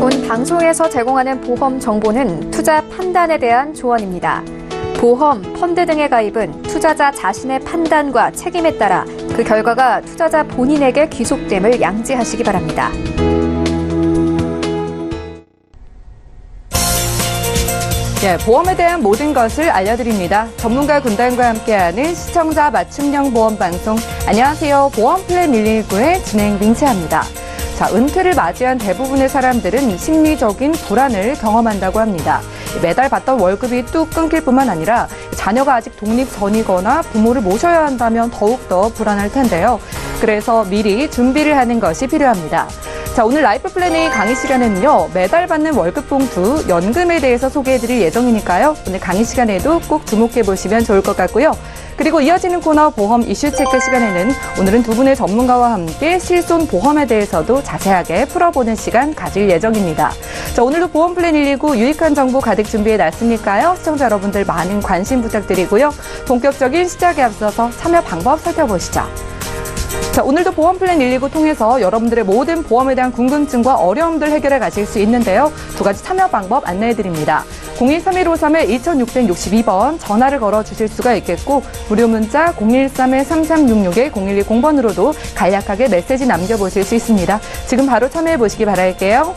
본 방송에서 제공하는 보험 정보는 투자 판단에 대한 조언입니다. 보험, 펀드 등의 가입은 투자자 자신의 판단과 책임에 따라 그 결과가 투자자 본인에게 귀속됨을 양지하시기 바랍니다. 보험에 대한 모든 것을 알려드립니다. 전문가 군단과 함께하는 시청자 맞춤형 보험 방송. 안녕하세요. 보험 플랜 119의 진행 민채합니다. 은퇴를 맞이한 대부분의 사람들은 심리적인 불안을 경험한다고 합니다. 매달 받던 월급이 뚝 끊길 뿐만 아니라 자녀가 아직 독립 전이거나 부모를 모셔야 한다면 더욱더 불안할 텐데요. 그래서 미리 준비를 하는 것이 필요합니다. 오늘 라이프 플랜 A 강의 시간에는요, 매달 받는 월급 봉투, 연금에 대해서 소개해드릴 예정이니까요. 오늘 강의 시간에도 꼭 주목해보시면 좋을 것 같고요. 그리고 이어지는 코너 보험 이슈 체크 시간에는 오늘은 두 분의 전문가와 함께 실손 보험에 대해서도 자세하게 풀어보는 시간 가질 예정입니다. 오늘도 보험 플랜 119 유익한 정보 가득 준비해놨으니까요. 시청자 여러분들 많은 관심 부탁드리고요. 본격적인 시작에 앞서서 참여 방법 살펴보시죠. 오늘도 보험 플랜 119 통해서 여러분들의 모든 보험에 대한 궁금증과 어려움들 해결해 가실 수 있는데요. 두 가지 참여 방법 안내해드립니다. 013-1561-6662번 전화를 걸어 주실 수가 있겠고, 무료 문자 013-3366-0120번으로도 간략하게 메시지 남겨보실 수 있습니다. 지금 바로 참여해 보시기 바랄게요.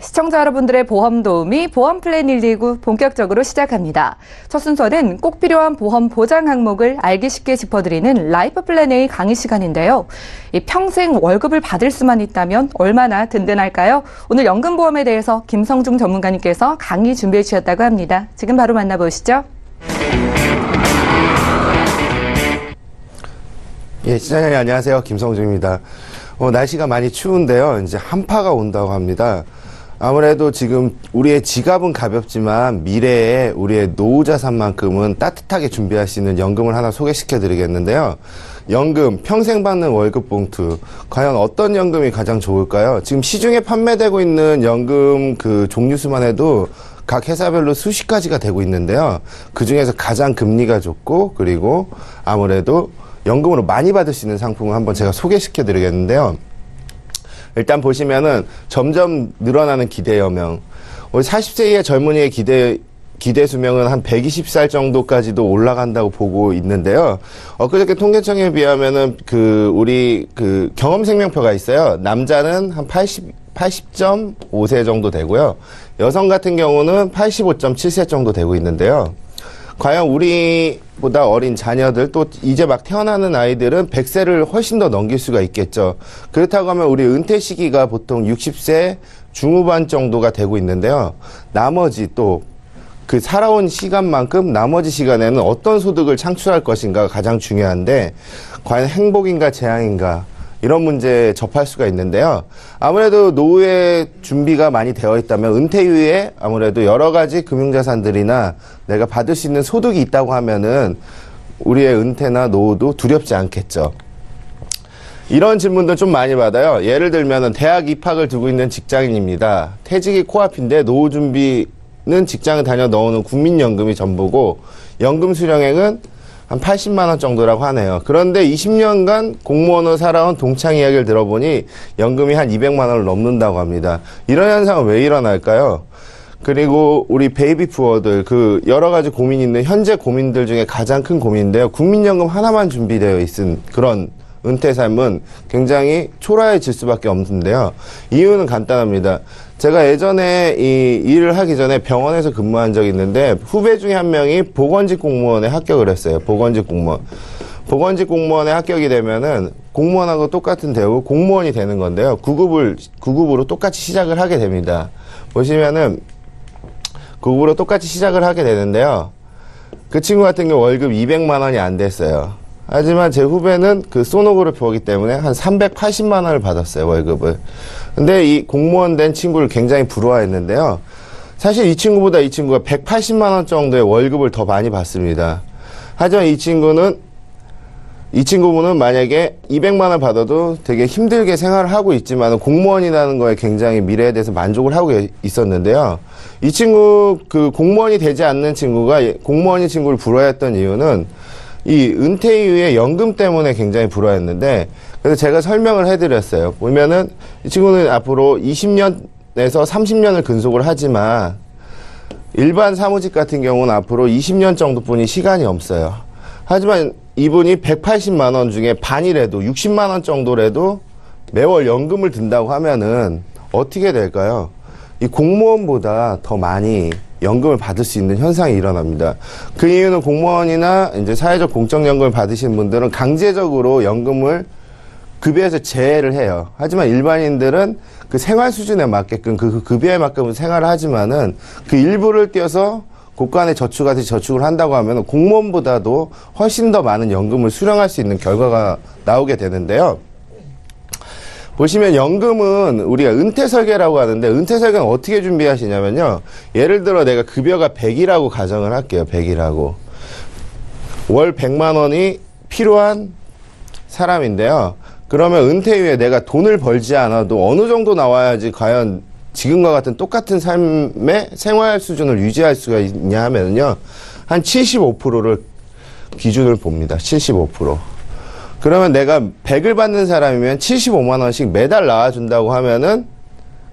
시청자 여러분들의 보험 도우미 보험 플랜 119 본격적으로 시작합니다. 첫 순서는 꼭 필요한 보험 보장 항목을 알기 쉽게 짚어드리는 라이프 플랜 A 강의 시간인데요. 평생 월급을 받을 수만 있다면 얼마나 든든할까요? 오늘 연금보험에 대해서 김성중 전문가님께서 강의 준비해 주셨다고 합니다. 지금 바로 만나보시죠. 시청자님 안녕하세요. 김성중입니다. 날씨가 많이 추운데요. 이제 한파가 온다고 합니다. 아무래도 지금 우리의 지갑은 가볍지만 미래에 우리의 노후 자산만큼은 따뜻하게 준비할 수 있는 연금을 하나 소개시켜 드리겠는데요. 연금, 평생 받는 월급 봉투. 과연 어떤 연금이 가장 좋을까요? 지금 시중에 판매되고 있는 연금 그 종류수만 해도 각 회사별로 수십 가지가 되고 있는데요. 그 중에서 가장 금리가 좋고, 그리고 아무래도 연금으로 많이 받을 수 있는 상품을 한번 제가 소개시켜 드리겠는데요. 일단 보시면은 점점 늘어나는 기대 여명. 우리 40세 이하 젊은이의 기대 수명은 한 120살 정도까지도 올라간다고 보고 있는데요. 엊그저께 통계청에 비하면은 우리 경험 생명표가 있어요. 남자는 한 80.5세 정도 되고요. 여성 같은 경우는 85.7세 정도 되고 있는데요. 과연 우리보다 어린 자녀들, 또 이제 막 태어나는 아이들은 100세를 훨씬 더 넘길 수가 있겠죠. 그렇다고 하면 우리 은퇴 시기가 보통 60세 중후반 정도가 되고 있는데요. 나머지 또 그 살아온 시간만큼 나머지 시간에는 어떤 소득을 창출할 것인가가 가장 중요한데, 과연 행복인가 재앙인가, 이런 문제에 접할 수가 있는데요. 아무래도 노후에 준비가 많이 되어 있다면 은퇴 이후에 아무래도 여러 가지 금융자산들이나 내가 받을 수 있는 소득이 있다고 하면은 우리의 은퇴나 노후도 두렵지 않겠죠. 이런 질문도 좀 많이 받아요. 예를 들면은 대학 입학을 두고 있는 직장인입니다. 퇴직이 코앞인데 노후 준비는 직장을 다녀 넣어놓은 국민연금이 전부고 연금 수령액은 한 80만 원 정도라고 하네요. 그런데 20년간 공무원으로 살아온 동창 이야기를 들어보니 연금이 한 200만 원을 넘는다고 합니다. 이런 현상은 왜 일어날까요? 그리고 우리 베이비 푸어들, 여러 가지 고민이 있는 현재 고민들 중에 가장 큰 고민인데요. 국민연금 하나만 준비되어 있은 그런 은퇴 삶은 굉장히 초라해질 수밖에 없는데요. 이유는 간단합니다. 제가 예전에 이 일을 하기 전에 병원에서 근무한 적이 있는데 후배 중에 한 명이 보건직 공무원에 합격을 했어요. 보건직 공무원. 보건직 공무원에 합격이 되면은 공무원하고 똑같은 대우 공무원이 되는 건데요. 9급으로 똑같이 시작을 하게 됩니다. 보시면은 9급으로 똑같이 시작을 하게 되는데요. 그 친구 같은 경우 월급 200만 원이 안 됐어요. 하지만 제 후배는 그 소노그래퍼이기 때문에 한 380만 원을 받았어요, 월급을. 근데 이 공무원 된 친구를 굉장히 부러워했는데요. 사실 이 친구보다 이 친구가 180만 원 정도의 월급을 더 많이 받습니다. 하지만 이 친구분은 만약에 200만 원 받아도 되게 힘들게 생활을 하고 있지만 공무원이라는 거에 굉장히 미래에 대해서 만족을 하고 있었는데요. 이 친구, 그 공무원이 되지 않는 친구가 공무원인 친구를 부러워했던 이유는 이 은퇴 이후에 연금 때문에 굉장히 부러워했는데, 그래서 제가 설명을 해드렸어요. 보면은 이 친구는 앞으로 20년에서 30년을 근속을 하지만 일반 사무직 같은 경우는 앞으로 20년 정도뿐이 시간이 없어요. 하지만 이분이 180만 원 중에 반이라도 60만 원 정도라도 매월 연금을 든다고 하면은 어떻게 될까요? 이 공무원보다 더 많이 연금을 받을 수 있는 현상이 일어납니다. 그 이유는 공무원이나 이제 사회적 공적연금을 받으신 분들은 강제적으로 연금을 급여에서 제외를 해요. 하지만 일반인들은 그 생활 수준에 맞게끔 그 급여에 맞게끔 생활을 하지만은 그 일부를 떼어서 고간의 저축같이 저축을 한다고 하면 공무원보다도 훨씬 더 많은 연금을 수령할 수 있는 결과가 나오게 되는데요. 보시면 연금은 우리가 은퇴설계라고 하는데, 은퇴설계는 어떻게 준비하시냐면요. 예를 들어 내가 급여가 100이라고 가정을 할게요. 100이라고. 월 100만 원이 필요한 사람인데요. 그러면 은퇴 후에 내가 돈을 벌지 않아도 어느 정도 나와야지 과연 지금과 같은 똑같은 삶의 생활 수준을 유지할 수가 있냐 하면요. 한 75%를 기준을 봅니다. 75%. 그러면 내가 100을 받는 사람이면 75만 원씩 매달 나와준다고 하면은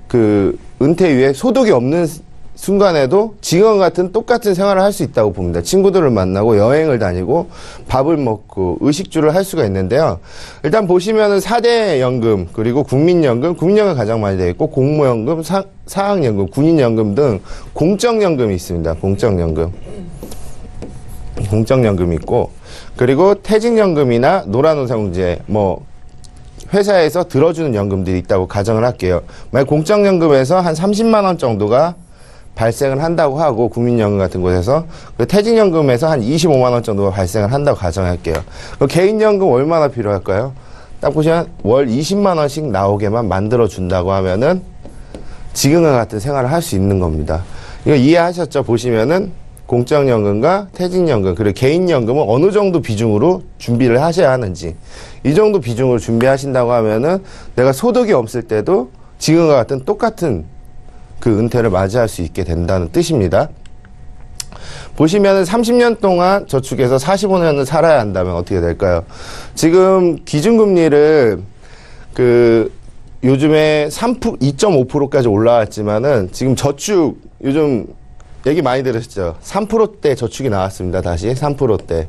그 은퇴 후에 소득이 없는 순간에도 지금과 같은 똑같은 생활을 할 수 있다고 봅니다. 친구들을 만나고 여행을 다니고 밥을 먹고 의식주를 할 수가 있는데요. 일단 보시면은 4대 연금, 그리고 국민연금, 국민연금 가장 많이 되어 있고, 공무연금, 사학연금, 군인연금 등 공적연금이 있습니다. 공적연금이 있고, 그리고 퇴직연금이나 노란우산제, 뭐 회사에서 들어주는 연금들이 있다고 가정을 할게요. 만약 공적연금에서 한 30만 원 정도가 발생을 한다고 하고, 국민연금 같은 곳에서 퇴직연금에서 한 25만 원 정도가 발생을 한다고 가정할게요. 개인연금 얼마나 필요할까요? 딱 보시면 월 20만 원씩 나오게만 만들어 준다고 하면은 지금과 같은 생활을 할 수 있는 겁니다. 이거 이해하셨죠? 보시면은 공적연금과 퇴직연금, 그리고 개인연금은 어느 정도 비중으로 준비를 하셔야 하는지, 이 정도 비중으로 준비하신다고 하면은 내가 소득이 없을 때도 지금과 같은 똑같은 그 은퇴를 맞이할 수 있게 된다는 뜻입니다. 보시면은 30년 동안 저축해서 45년을 살아야 한다면 어떻게 될까요? 지금 기준금리를 요즘에 2.5%까지 올라왔지만은 지금 저축 요즘 얘기 많이 들으시죠? 3%대 저축이 나왔습니다. 다시 3%대.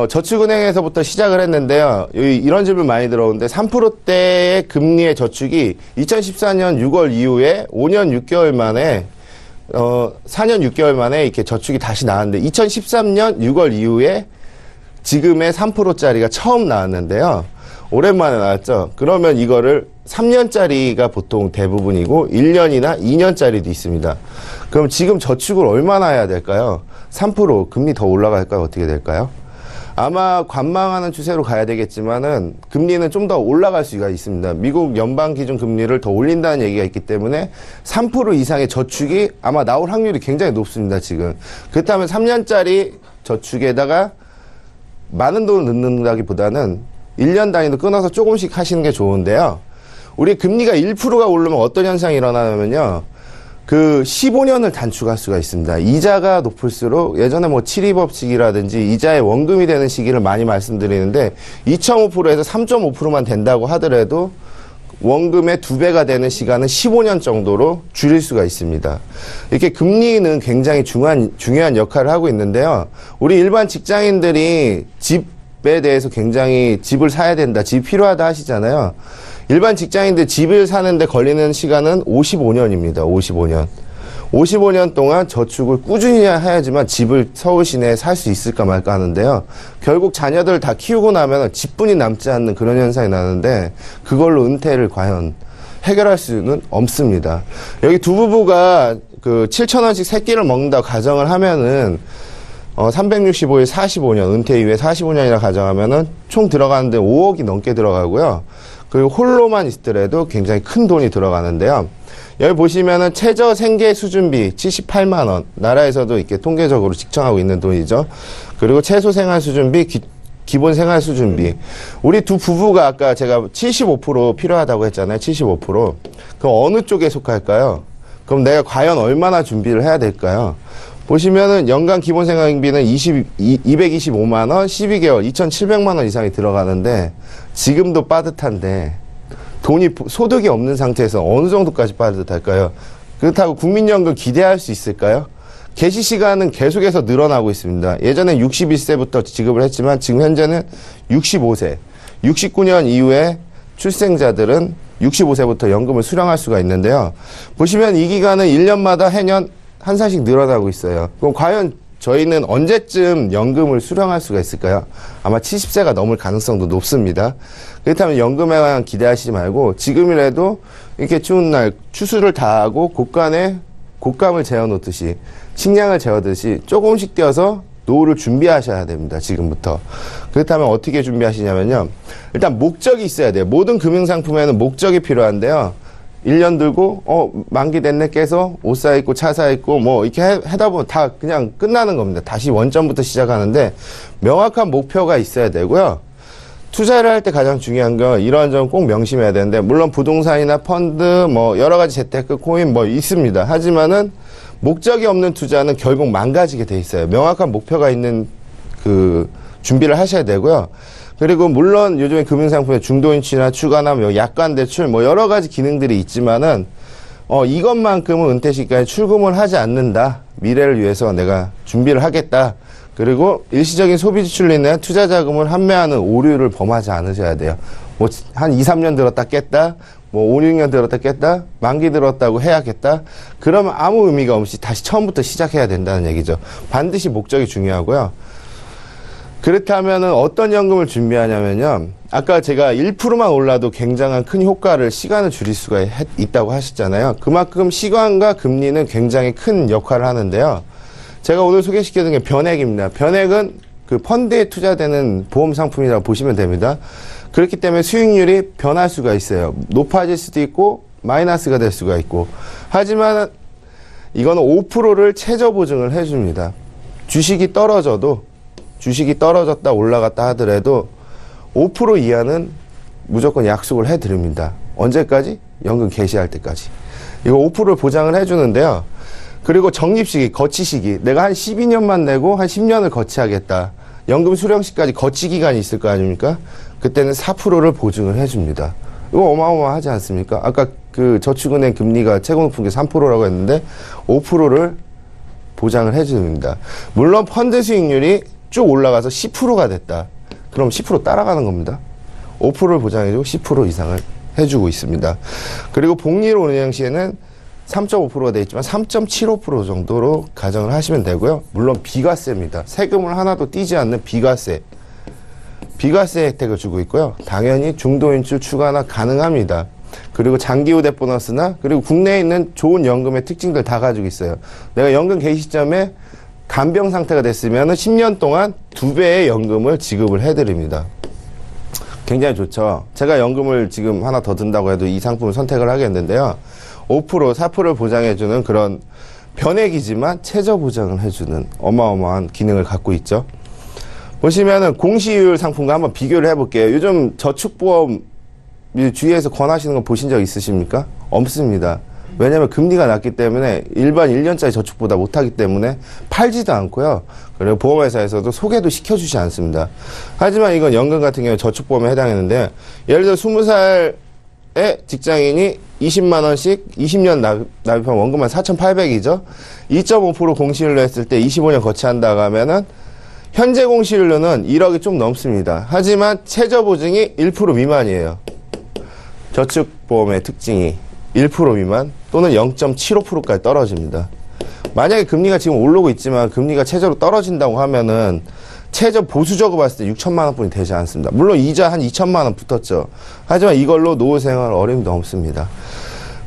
저축은행에서부터 시작을 했는데요. 이런 질문 많이 들어오는데, 3%대의 금리의 저축이 2014년 6월 이후에 5년 6개월 만에 4년 6개월 만에 이렇게 저축이 다시 나왔는데, 2013년 6월 이후에 지금의 3%짜리가 처음 나왔는데요. 오랜만에 나왔죠. 그러면 이거를 3년짜리가 보통 대부분이고 1년이나 2년짜리도 있습니다. 그럼 지금 저축을 얼마나 해야 될까요? 3% 금리 더 올라갈까요? 어떻게 될까요? 아마 관망하는 추세로 가야 되겠지만은 금리는 좀 더 올라갈 수가 있습니다. 미국 연방 기준 금리를 더 올린다는 얘기가 있기 때문에 3% 이상의 저축이 아마 나올 확률이 굉장히 높습니다. 지금. 그렇다면 3년짜리 저축에다가 많은 돈을 넣는다기보다는 1년 단위로 끊어서 조금씩 하시는 게 좋은데요. 우리 금리가 1%가 오르면 어떤 현상이 일어나냐면요. 그 15년을 단축할 수가 있습니다. 이자가 높을수록, 예전에 뭐 7.2법칙이라든지 이자의 원금이 되는 시기를 많이 말씀드리는데 2.5%에서 3.5%만 된다고 하더라도 원금의 2배가 되는 시간은 15년 정도로 줄일 수가 있습니다. 이렇게 금리는 굉장히 중요한 역할을 하고 있는데요. 우리 일반 직장인들이 집에 대해서 굉장히 집을 사야 된다, 집이 필요하다 하시잖아요. 일반 직장인들 집을 사는데 걸리는 시간은 55년입니다. 55년. 55년 동안 저축을 꾸준히 해야지만 집을 서울 시내에 살 수 있을까 말까 하는데요. 결국 자녀들 다 키우고 나면 집뿐이 남지 않는 그런 현상이 나는데, 그걸로 은퇴를 과연 해결할 수는 없습니다. 여기 두 부부가 그 7,000원씩 세 끼를 먹는다고 가정을 하면은 365일 45년, 은퇴 이후에 45년이라 가정하면은 총 들어가는데 5억이 넘게 들어가고요. 그리고 홀로만 있더라도 굉장히 큰 돈이 들어가는데요. 여기 보시면은 최저 생계 수준비 78만 원. 나라에서도 이렇게 통계적으로 측정하고 있는 돈이죠. 그리고 최소 생활 수준비, 기본 생활 수준비. 우리 두 부부가 아까 제가 75% 필요하다고 했잖아요. 75%. 그럼 어느 쪽에 속할까요? 그럼 내가 과연 얼마나 준비를 해야 될까요? 보시면은 연간 기본 생활비는 225만 원, 12개월, 2,700만 원 이상이 들어가는데 지금도 빠듯한데 소득이 없는 상태에서 어느 정도까지 빠듯할까요? 그렇다고 국민연금 기대할 수 있을까요? 개시 시간은 계속해서 늘어나고 있습니다. 예전엔 61세부터 지급을 했지만 지금 현재는 65세, 69년 이후에 출생자들은 65세부터 연금을 수령할 수가 있는데요. 보시면 이 기간은 1년마다 해년 한 살씩 늘어나고 있어요. 그럼 과연 저희는 언제쯤 연금을 수령할 수가 있을까요? 아마 70세가 넘을 가능성도 높습니다. 그렇다면 연금에만 기대하시지 말고 지금이라도 이렇게 추운 날 추수를 다하고 곡감을 재워놓듯이 식량을 재우듯이 조금씩 떼어서 노후를 준비하셔야 됩니다. 지금부터. 그렇다면 어떻게 준비하시냐면요. 일단 목적이 있어야 돼요. 모든 금융상품에는 목적이 필요한데요. 1년 들고 만기 됐네 깨서 옷 사 입고 차 사 입고 뭐 이렇게 하다 보면 다 그냥 끝나는 겁니다. 다시 원점부터 시작하는데 명확한 목표가 있어야 되고요. 투자를 할 때 가장 중요한 건 이러한 점 꼭 명심해야 되는데 물론 부동산이나 펀드 뭐 여러 가지 재테크 코인 뭐 있습니다. 하지만은 목적이 없는 투자는 결국 망가지게 돼 있어요. 명확한 목표가 있는 그 준비를 하셔야 되고요. 그리고 물론 요즘에 금융상품에 중도인출이나 추가나 뭐 약관 대출 뭐 여러 가지 기능들이 있지만은 이것만큼은 은퇴 시기까지 출금을 하지 않는다. 미래를 위해서 내가 준비를 하겠다. 그리고 일시적인 소비 지출로 인해 투자 자금을 환매하는 오류를 범하지 않으셔야 돼요. 뭐 한 2, 3년 들었다 깼다. 뭐 5, 6년 들었다 깼다. 만기 들었다고 해야겠다. 그러면 아무 의미가 없이 다시 처음부터 시작해야 된다는 얘기죠. 반드시 목적이 중요하고요. 그렇다면은 어떤 연금을 준비하냐면요. 아까 제가 1%만 올라도 굉장한 큰 효과를, 시간을 줄일 수가 있다고 하셨잖아요. 그만큼 시간과 금리는 굉장히 큰 역할을 하는데요. 제가 오늘 소개시켜드린 게 변액입니다. 변액은 그 펀드에 투자되는 보험 상품이라고 보시면 됩니다. 그렇기 때문에 수익률이 변할 수가 있어요. 높아질 수도 있고 마이너스가 될 수가 있고. 하지만 이거는 5%를 최저 보증을 해줍니다. 주식이 떨어졌다 올라갔다 하더라도 5% 이하는 무조건 약속을 해드립니다. 언제까지? 연금 개시할 때까지. 이거 5%를 보장을 해주는데요. 그리고 적립시기, 거치시기. 내가 한 12년만 내고 한 10년을 거치하겠다. 연금 수령시까지 거치 기간이 있을 거 아닙니까? 그때는 4%를 보증을 해줍니다. 이거 어마어마하지 않습니까? 아까 그 저축은행 금리가 최고 높은 게 3%라고 했는데 5%를 보장을 해줍니다. 물론 펀드 수익률이 쭉 올라가서 10%가 됐다. 그럼 10% 따라가는 겁니다. 5%를 보장해주고 10% 이상을 해주고 있습니다. 그리고 복리로 운영 시에는 3.5%가 되어 있지만 3.75% 정도로 가정을 하시면 되고요. 물론 비과세입니다. 세금을 하나도 떼지 않는 비과세 혜택을 주고 있고요. 당연히 중도인출 추가나 가능합니다. 그리고 장기 후대 보너스나 그리고 국내에 있는 좋은 연금의 특징들 다 가지고 있어요. 내가 연금 개시 시점에 간병 상태가 됐으면 10년 동안 2배의 연금을 지급을 해드립니다. 굉장히 좋죠. 제가 연금을 지금 하나 더 든다고 해도 이 상품을 선택을 하겠는데요. 5%, 4%를 보장해주는 그런 변액이지만 최저 보장을 해주는 어마어마한 기능을 갖고 있죠. 보시면은 공시율 상품과 한번 비교를 해볼게요. 요즘 저축보험 주위에서 권하시는 거 보신 적 있으십니까? 없습니다. 왜냐하면 금리가 낮기 때문에 일반 1년짜리 저축보다 못하기 때문에 팔지도 않고요. 그리고 보험회사에서도 소개도 시켜주지 않습니다. 하지만 이건 연금 같은 경우에 저축보험에 해당했는데 예를 들어 20살의 직장인이 20만 원씩 20년 납입하면 원금만 4,800이죠. 2.5% 공시율로 했을 때 25년 거치한다고 하면은 현재 공시율로는 1억이 좀 넘습니다. 하지만 최저 보증이 1% 미만이에요. 저축보험의 특징이 1% 미만 또는 0.75%까지 떨어집니다. 만약에 금리가 지금 오르고 있지만 금리가 최저로 떨어진다고 하면은 최저 보수적으로 봤을 때 6천만 원뿐이 되지 않습니다. 물론 이자 한 2천만 원 붙었죠. 하지만 이걸로 노후 생활 어려움도 없습니다.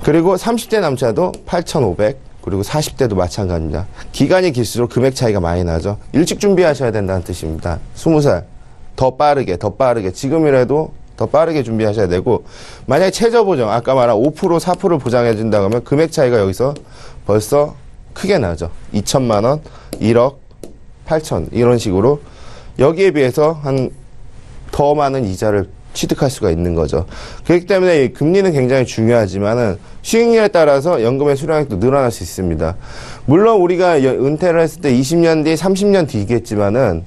그리고 30대 남자도 8,500 그리고 40대도 마찬가지입니다. 기간이 길수록 금액 차이가 많이 나죠. 일찍 준비하셔야 된다는 뜻입니다. 20살 더 빠르게 지금이라도 더 빠르게 준비하셔야 되고, 만약에 최저 보정, 아까 말한 5%, 4% 보장해준다고 하면 금액 차이가 여기서 벌써 크게 나죠. 2천만 원, 1억, 8천 이런 식으로 여기에 비해서 한 더 많은 이자를 취득할 수가 있는 거죠. 그렇기 때문에 이 금리는 굉장히 중요하지만은 수익률에 따라서 연금의 수령액도 늘어날 수 있습니다. 물론 우리가 은퇴를 했을 때 20년 뒤, 30년 뒤겠지만은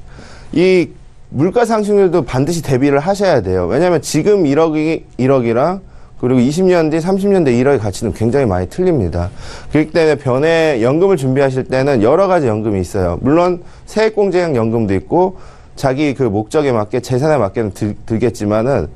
이 물가 상승률도 반드시 대비를 하셔야 돼요. 왜냐하면 지금 1억이랑 그리고 20년 뒤, 30년 뒤 1억의 가치는 굉장히 많이 틀립니다. 그렇기 때문에 변에 연금을 준비하실 때는 여러 가지 연금이 있어요. 물론 세액공제형 연금도 있고 자기 그 목적에 맞게 재산에 맞게는 들겠지만은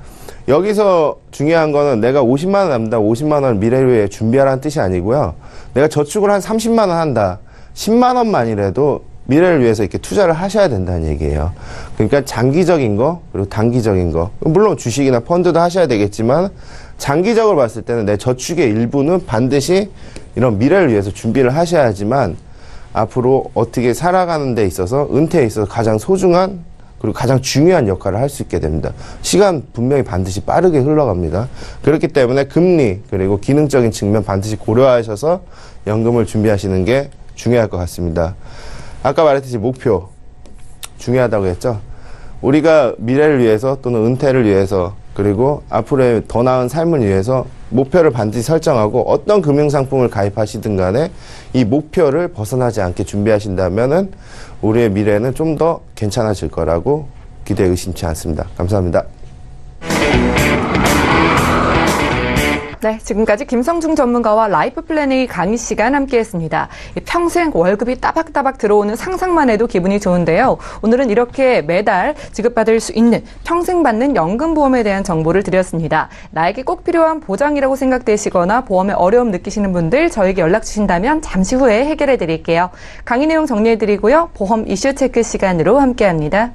여기서 중요한 거는 내가 50만 원 남는다, 50만 원 미래를 위해 준비하라는 뜻이 아니고요. 내가 저축을 한 30만 원 한다, 10만 원만이라도 미래를 위해서 이렇게 투자를 하셔야 된다는 얘기예요. 그러니까 장기적인 거, 그리고 단기적인 거. 물론 주식이나 펀드도 하셔야 되겠지만 장기적으로 봤을 때는 내 저축의 일부는 반드시 이런 미래를 위해서 준비를 하셔야지만 앞으로 어떻게 살아가는 데 있어서 은퇴에 있어서 가장 소중한 그리고 가장 중요한 역할을 할 수 있게 됩니다. 시간 분명히 반드시 빠르게 흘러갑니다. 그렇기 때문에 금리 그리고 기능적인 측면 반드시 고려하셔서 연금을 준비하시는 게 중요할 것 같습니다. 아까 말했듯이 목표 중요하다고 했죠. 우리가 미래를 위해서 또는 은퇴를 위해서 그리고 앞으로의 더 나은 삶을 위해서 목표를 반드시 설정하고 어떤 금융상품을 가입하시든 간에 이 목표를 벗어나지 않게 준비하신다면은 우리의 미래는 좀 더 괜찮아질 거라고 기대 의심치 않습니다. 감사합니다. 네, 지금까지 김성중 전문가와 라이프 플래닝 강의 시간 함께했습니다. 평생 월급이 따박따박 들어오는 상상만 해도 기분이 좋은데요. 오늘은 이렇게 매달 지급받을 수 있는 평생 받는 연금보험에 대한 정보를 드렸습니다. 나에게 꼭 필요한 보장이라고 생각되시거나 보험에 어려움 느끼시는 분들 저에게 연락 주신다면 잠시 후에 해결해 드릴게요. 강의 내용 정리해 드리고요. 보험 이슈 체크 시간으로 함께합니다.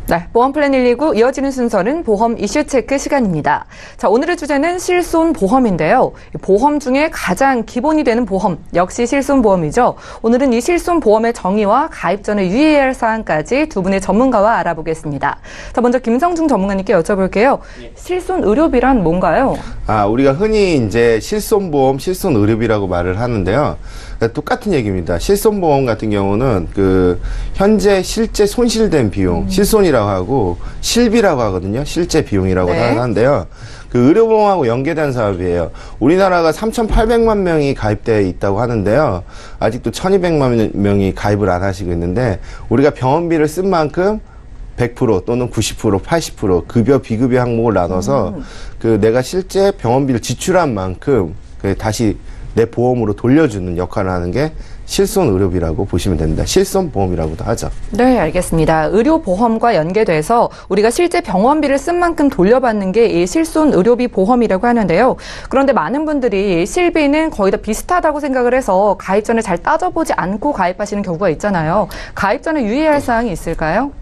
네, 보험 플랜 119 이어지는 순서는 보험 이슈 체크 시간입니다. 자, 오늘의 주제는 실손보험인데요. 보험 중에 가장 기본이 되는 보험, 역시 실손보험이죠. 오늘은 이 실손보험의 정의와 가입 전에 유의해야 할 사항까지 두 분의 전문가와 알아보겠습니다. 자, 먼저 김성중 전문가님께 여쭤볼게요. 실손의료비란 뭔가요? 우리가 흔히 이제 실손보험, 실손의료비라고 말을 하는데요. 똑같은 얘기입니다. 실손보험 같은 경우는 현재 실제 손실된 비용, 실손이라고 하고 실비라고 하거든요. 실제 비용이라고 하는데요. 의료보험하고 연계된 사업이에요. 우리나라가 3,800만 명이 가입되어 있다고 하는데요. 아직도 1,200만 명이 가입을 안 하시고 있는데 우리가 병원비를 쓴 만큼 100% 또는 90%, 80% 급여, 비급여 항목을 나눠서 내가 실제 병원비를 지출한 만큼 다시 내 보험으로 돌려주는 역할을 하는 게 실손의료비라고 보시면 됩니다. 실손보험이라고도 하죠. 네, 알겠습니다. 의료보험과 연계돼서 우리가 실제 병원비를 쓴 만큼 돌려받는 게 이 실손의료비 보험이라고 하는데요. 그런데 많은 분들이 실비는 거의 다 비슷하다고 생각을 해서 가입 전에 잘 따져보지 않고 가입하시는 경우가 있잖아요. 가입 전에 유의해야 할 사항이 있을까요?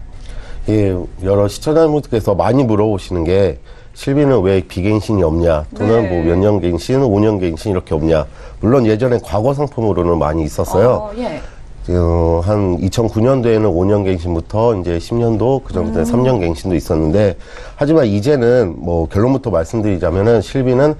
예, 여러 시청자분들께서 많이 물어보시는 게 실비는 왜 비갱신이 없냐 또는 네. 뭐 몇 년 갱신, 5년 갱신 이렇게 없냐. 물론 예전에 과거 상품으로는 많이 있었어요. 예. 한 2009년도에는 5년 갱신부터 이제 10년도 그 정도에 3년 갱신도 있었는데 하지만 이제는 뭐 결론부터 말씀드리자면은 실비는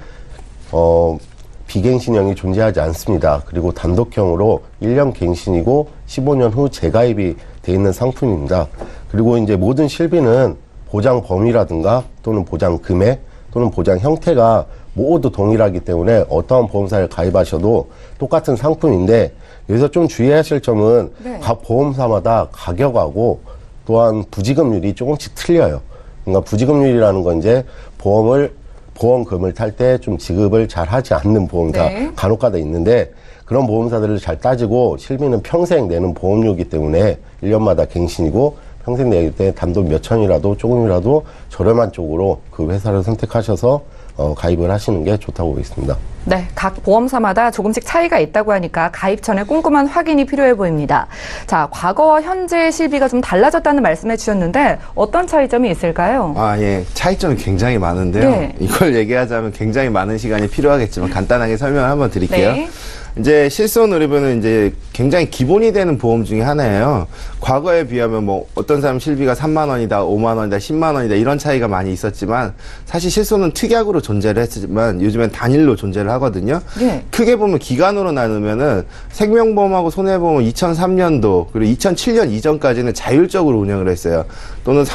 비갱신형이 존재하지 않습니다. 그리고 단독형으로 1년 갱신이고 15년 후 재가입이 돼 있는 상품입니다. 그리고 이제 모든 실비는 보장 범위라든가 또는 보장 금액 또는 보장 형태가 모두 동일하기 때문에 어떠한 보험사를 가입하셔도 똑같은 상품인데 여기서 좀 주의하실 점은 네. 각 보험사마다 가격하고 또한 부지급률이 조금씩 틀려요. 그러니까 부지급률이라는 건 이제 보험금을 탈 때 좀 지급을 잘 하지 않는 보험사 네. 간혹가다 있는데 그런 보험사들을 잘 따지고 실비는 평생 내는 보험료이기 때문에 1년마다 갱신이고 평생 내기 때문에 단돈 몇 천이라도 조금이라도 저렴한 쪽으로 그 회사를 선택하셔서 가입을 하시는 게 좋다고 보겠습니다. 네, 각 보험사마다 조금씩 차이가 있다고 하니까 가입 전에 꼼꼼한 확인이 필요해 보입니다. 자, 과거와 현재의 실비가 좀 달라졌다는 말씀해 주셨는데 어떤 차이점이 있을까요? 예. 차이점이 굉장히 많은데요. 네. 이걸 얘기하자면 굉장히 많은 시간이 필요하겠지만 간단하게 설명을 한번 드릴게요. 네. 이제 실손의료보는 이제 굉장히 기본이 되는 보험 중에 하나예요. 과거에 비하면 뭐 어떤 사람 실비가 3만 원이다, 5만 원이다, 10만 원이다 이런 차이가 많이 있었지만 사실 실손은 특약으로 존재를 했지만 요즘엔 단일로 존재를 하거든요. 네. 크게 보면 기간으로 나누면은 생명보험하고 손해보험은 2003년도 그리고 2007년 이전까지는 자율적으로 운영을 했어요. 또는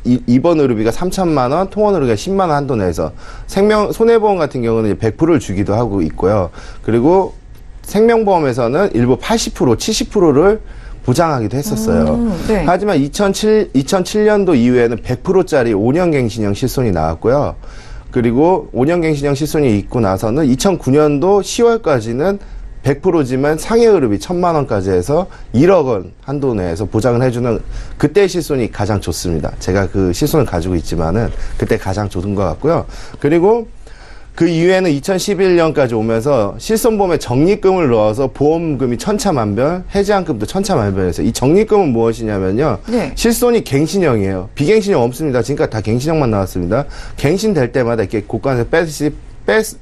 입원 의료비가 3천만 원, 통원 의료비가 10만 원 한도 내에서 손해보험 같은 경우는 100%를 주기도 하고 있고요. 그리고 생명보험에서는 일부 80%, 70%를 보장하기도 했었어요. 네. 하지만 2007년도 이후에는 100%짜리 5년 갱신형 실손이 나왔고요. 그리고 5년 갱신형 실손이 있고 나서는 2009년도 10월까지는 100%지만 상해의료비 1,000만 원까지 해서 1억 원 한도 내에서 보장을 해주는 그때의 실손이 가장 좋습니다. 제가 그 실손을 가지고 있지만은 그때 가장 좋은 것 같고요. 그리고 그 이후에는 2011년까지 오면서 실손보험에 적립금을 넣어서 보험금이 천차만별, 해지한금도 천차만별해서 이 적립금은 무엇이냐면요. 네. 실손이 갱신형이에요. 비갱신형 없습니다. 지금까지 다 갱신형만 나왔습니다. 갱신될 때마다 이렇게 곳간에서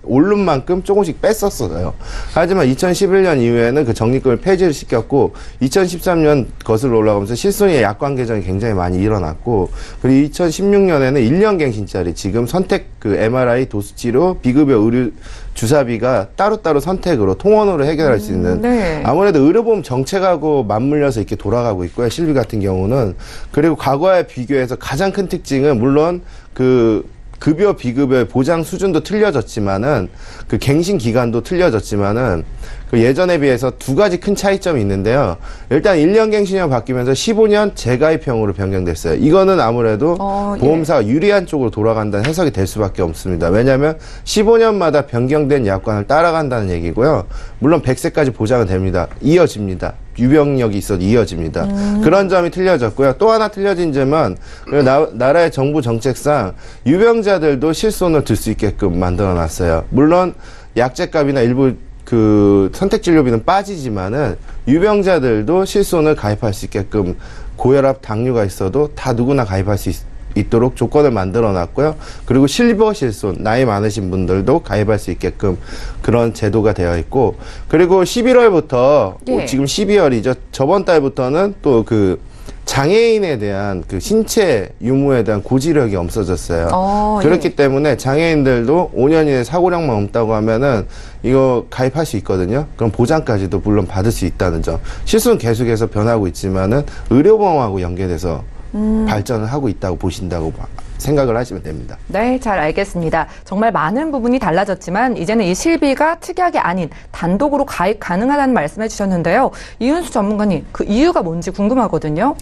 오른 만큼 조금씩 뺐었어요. 하지만 2011년 이후에는 그 적립금을 폐지를 시켰고 2013년 거슬러 올라가면서 실손의 약관 개정이 굉장히 많이 일어났고 그리고 2016년에는 1년 갱신짜리 지금 선택 그 MRI 도수치료 비급여 의료 주사비가 따로따로 선택으로 통원으로 해결할 수 있는 네. 아무래도 의료보험 정책하고 맞물려서 이렇게 돌아가고 있고요. 실비 같은 경우는 그리고 과거에 비교해서 가장 큰 특징은 물론 그 급여 비급여의 보장 수준도 틀려졌지만은 그 갱신 기간도 틀려졌지만은 그 예전에 비해서 두 가지 큰 차이점이 있는데요. 일단 1년 갱신형 바뀌면서 15년 재가입형으로 변경됐어요. 이거는 아무래도 보험사가 유리한 쪽으로 돌아간다는 해석이 될 수밖에 없습니다. 왜냐하면 15년마다 변경된 약관을 따라간다는 얘기고요. 물론 100세까지 보장은 됩니다. 이어집니다. 유병력이 있어도 이어집니다. 그런 점이 틀려졌고요. 또 하나 틀려진 점은 나라의 정부 정책상 유병자들도 실손을 들 수 있게끔 만들어놨어요. 물론 약제값이나 일부 그 선택진료비는 빠지지만은 유병자들도 실손을 가입할 수 있게끔 고혈압, 당뇨가 있어도 다 누구나 가입할 수 있도록 조건을 만들어 놨고요. 그리고 실버 실손, 나이 많으신 분들도 가입할 수 있게끔 그런 제도가 되어 있고, 그리고 11월부터, 예. 지금 12월이죠. 저번 달부터는 또 그 장애인에 대한 그 신체 유무에 대한 고지력이 없어졌어요. 그렇기 예. 때문에 장애인들도 5년 이내 사고력만 없다고 하면은 이거 가입할 수 있거든요. 그럼 보장까지도 물론 받을 수 있다는 점. 실손 계속해서 변하고 있지만은 의료보험하고 연계돼서 발전을 하고 있다고 보신다고 생각을 하시면 됩니다. 네, 잘 알겠습니다. 정말 많은 부분이 달라졌지만 이제는 이 실비가 특약이 아닌 단독으로 가입 가능하다는 말씀해 주셨는데요. 이윤수 전문가님, 그 이유가 뭔지 궁금하거든요.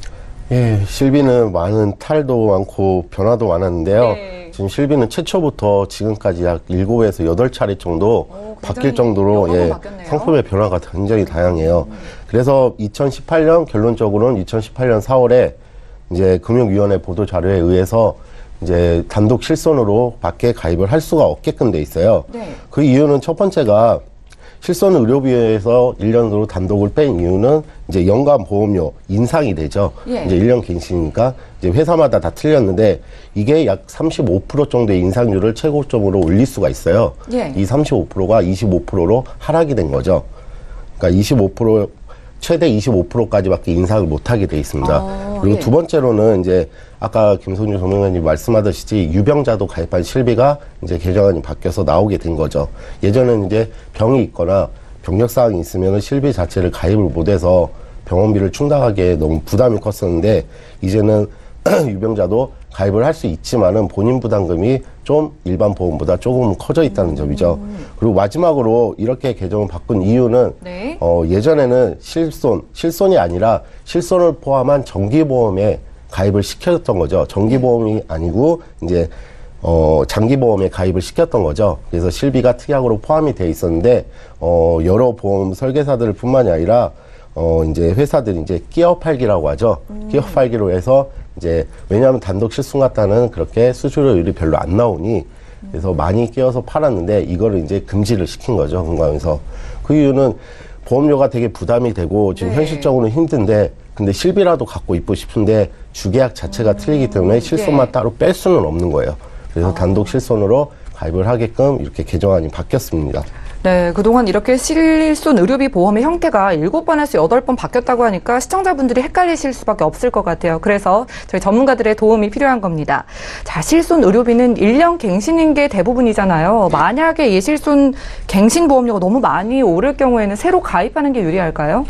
예, 실비는 많은 탈도 많고 변화도 많았는데요. 네. 지금 실비는 최초부터 지금까지 약 7에서 8차례 정도 바뀔 정도로 여러 번 바뀌었네요. 상품의 변화가 굉장히 다양해요. 그래서 2018년 결론적으로는 2018년 4월에 이제 금융위원회 보도 자료에 의해서 이제 단독 실손으로 밖에 가입을 할 수가 없게끔 돼 있어요. 네. 그 이유는 첫 번째가 실손 의료비에서 1년으로 단독을 뺀 이유는 이제 연간 보험료 인상이 되죠. 예. 이제 1년 갱신이니까 이제 회사마다 다 틀렸는데 이게 약 35% 정도의 인상률을 최고점으로 올릴 수가 있어요. 예. 이 35%가 25%로 하락이 된 거죠. 그러니까 25% 최대 25%까지밖에 인상을 못하게 돼 있습니다. 그리고 예. 두 번째로는 이제 아까 김성주 전문가님 말씀하듯이 유병자도 가입한 실비가 이제 개정안이 바뀌어서 나오게 된 거죠. 예전에는 이제 병이 있거나 병력 사항이 있으면 실비 자체를 가입을 못해서 병원비를 충당하기에 너무 부담이 컸었는데 이제는 유병자도 가입을 할 수 있지만은 본인 부담금이 좀 일반 보험보다 조금 커져 있다는 점이죠. 그리고 마지막으로 이렇게 개정을 바꾼 이유는 네. 예전에는 실손이 아니라 실손을 포함한 정기보험에 가입을 시켰던 거죠. 정기보험이 아니고 이제 장기보험에 가입을 시켰던 거죠. 그래서 실비가 특약으로 포함이 돼 있었는데 여러 보험 설계사들 뿐만이 아니라 이제 회사들이 이제 끼어 팔기라고 하죠. 끼어 팔기로 해서 이제 왜냐하면 단독 실손 같다는 그렇게 수수료율이 별로 안 나오니 그래서 많이 끼어서 팔았는데 이거를 이제 금지를 시킨 거죠. 건강에서. 그 이유는 보험료가 되게 부담이 되고 지금 네. 현실적으로는 힘든데 근데 실비라도 갖고 있고 싶은데 주계약 자체가 틀리기 때문에 실손만 네. 따로 뺄 수는 없는 거예요. 그래서 단독 실손으로 가입을 하게끔 이렇게 개정안이 바뀌었습니다. 네, 그동안 이렇게 실손 의료비 보험의 형태가 7번에서 8번 바뀌었다고 하니까 시청자분들이 헷갈리실 수밖에 없을 것 같아요. 그래서 저희 전문가들의 도움이 필요한 겁니다. 자, 실손 의료비는 1년 갱신인 게 대부분이잖아요. 만약에 이 실손 갱신 보험료가 너무 많이 오를 경우에는 새로 가입하는 게 유리할까요?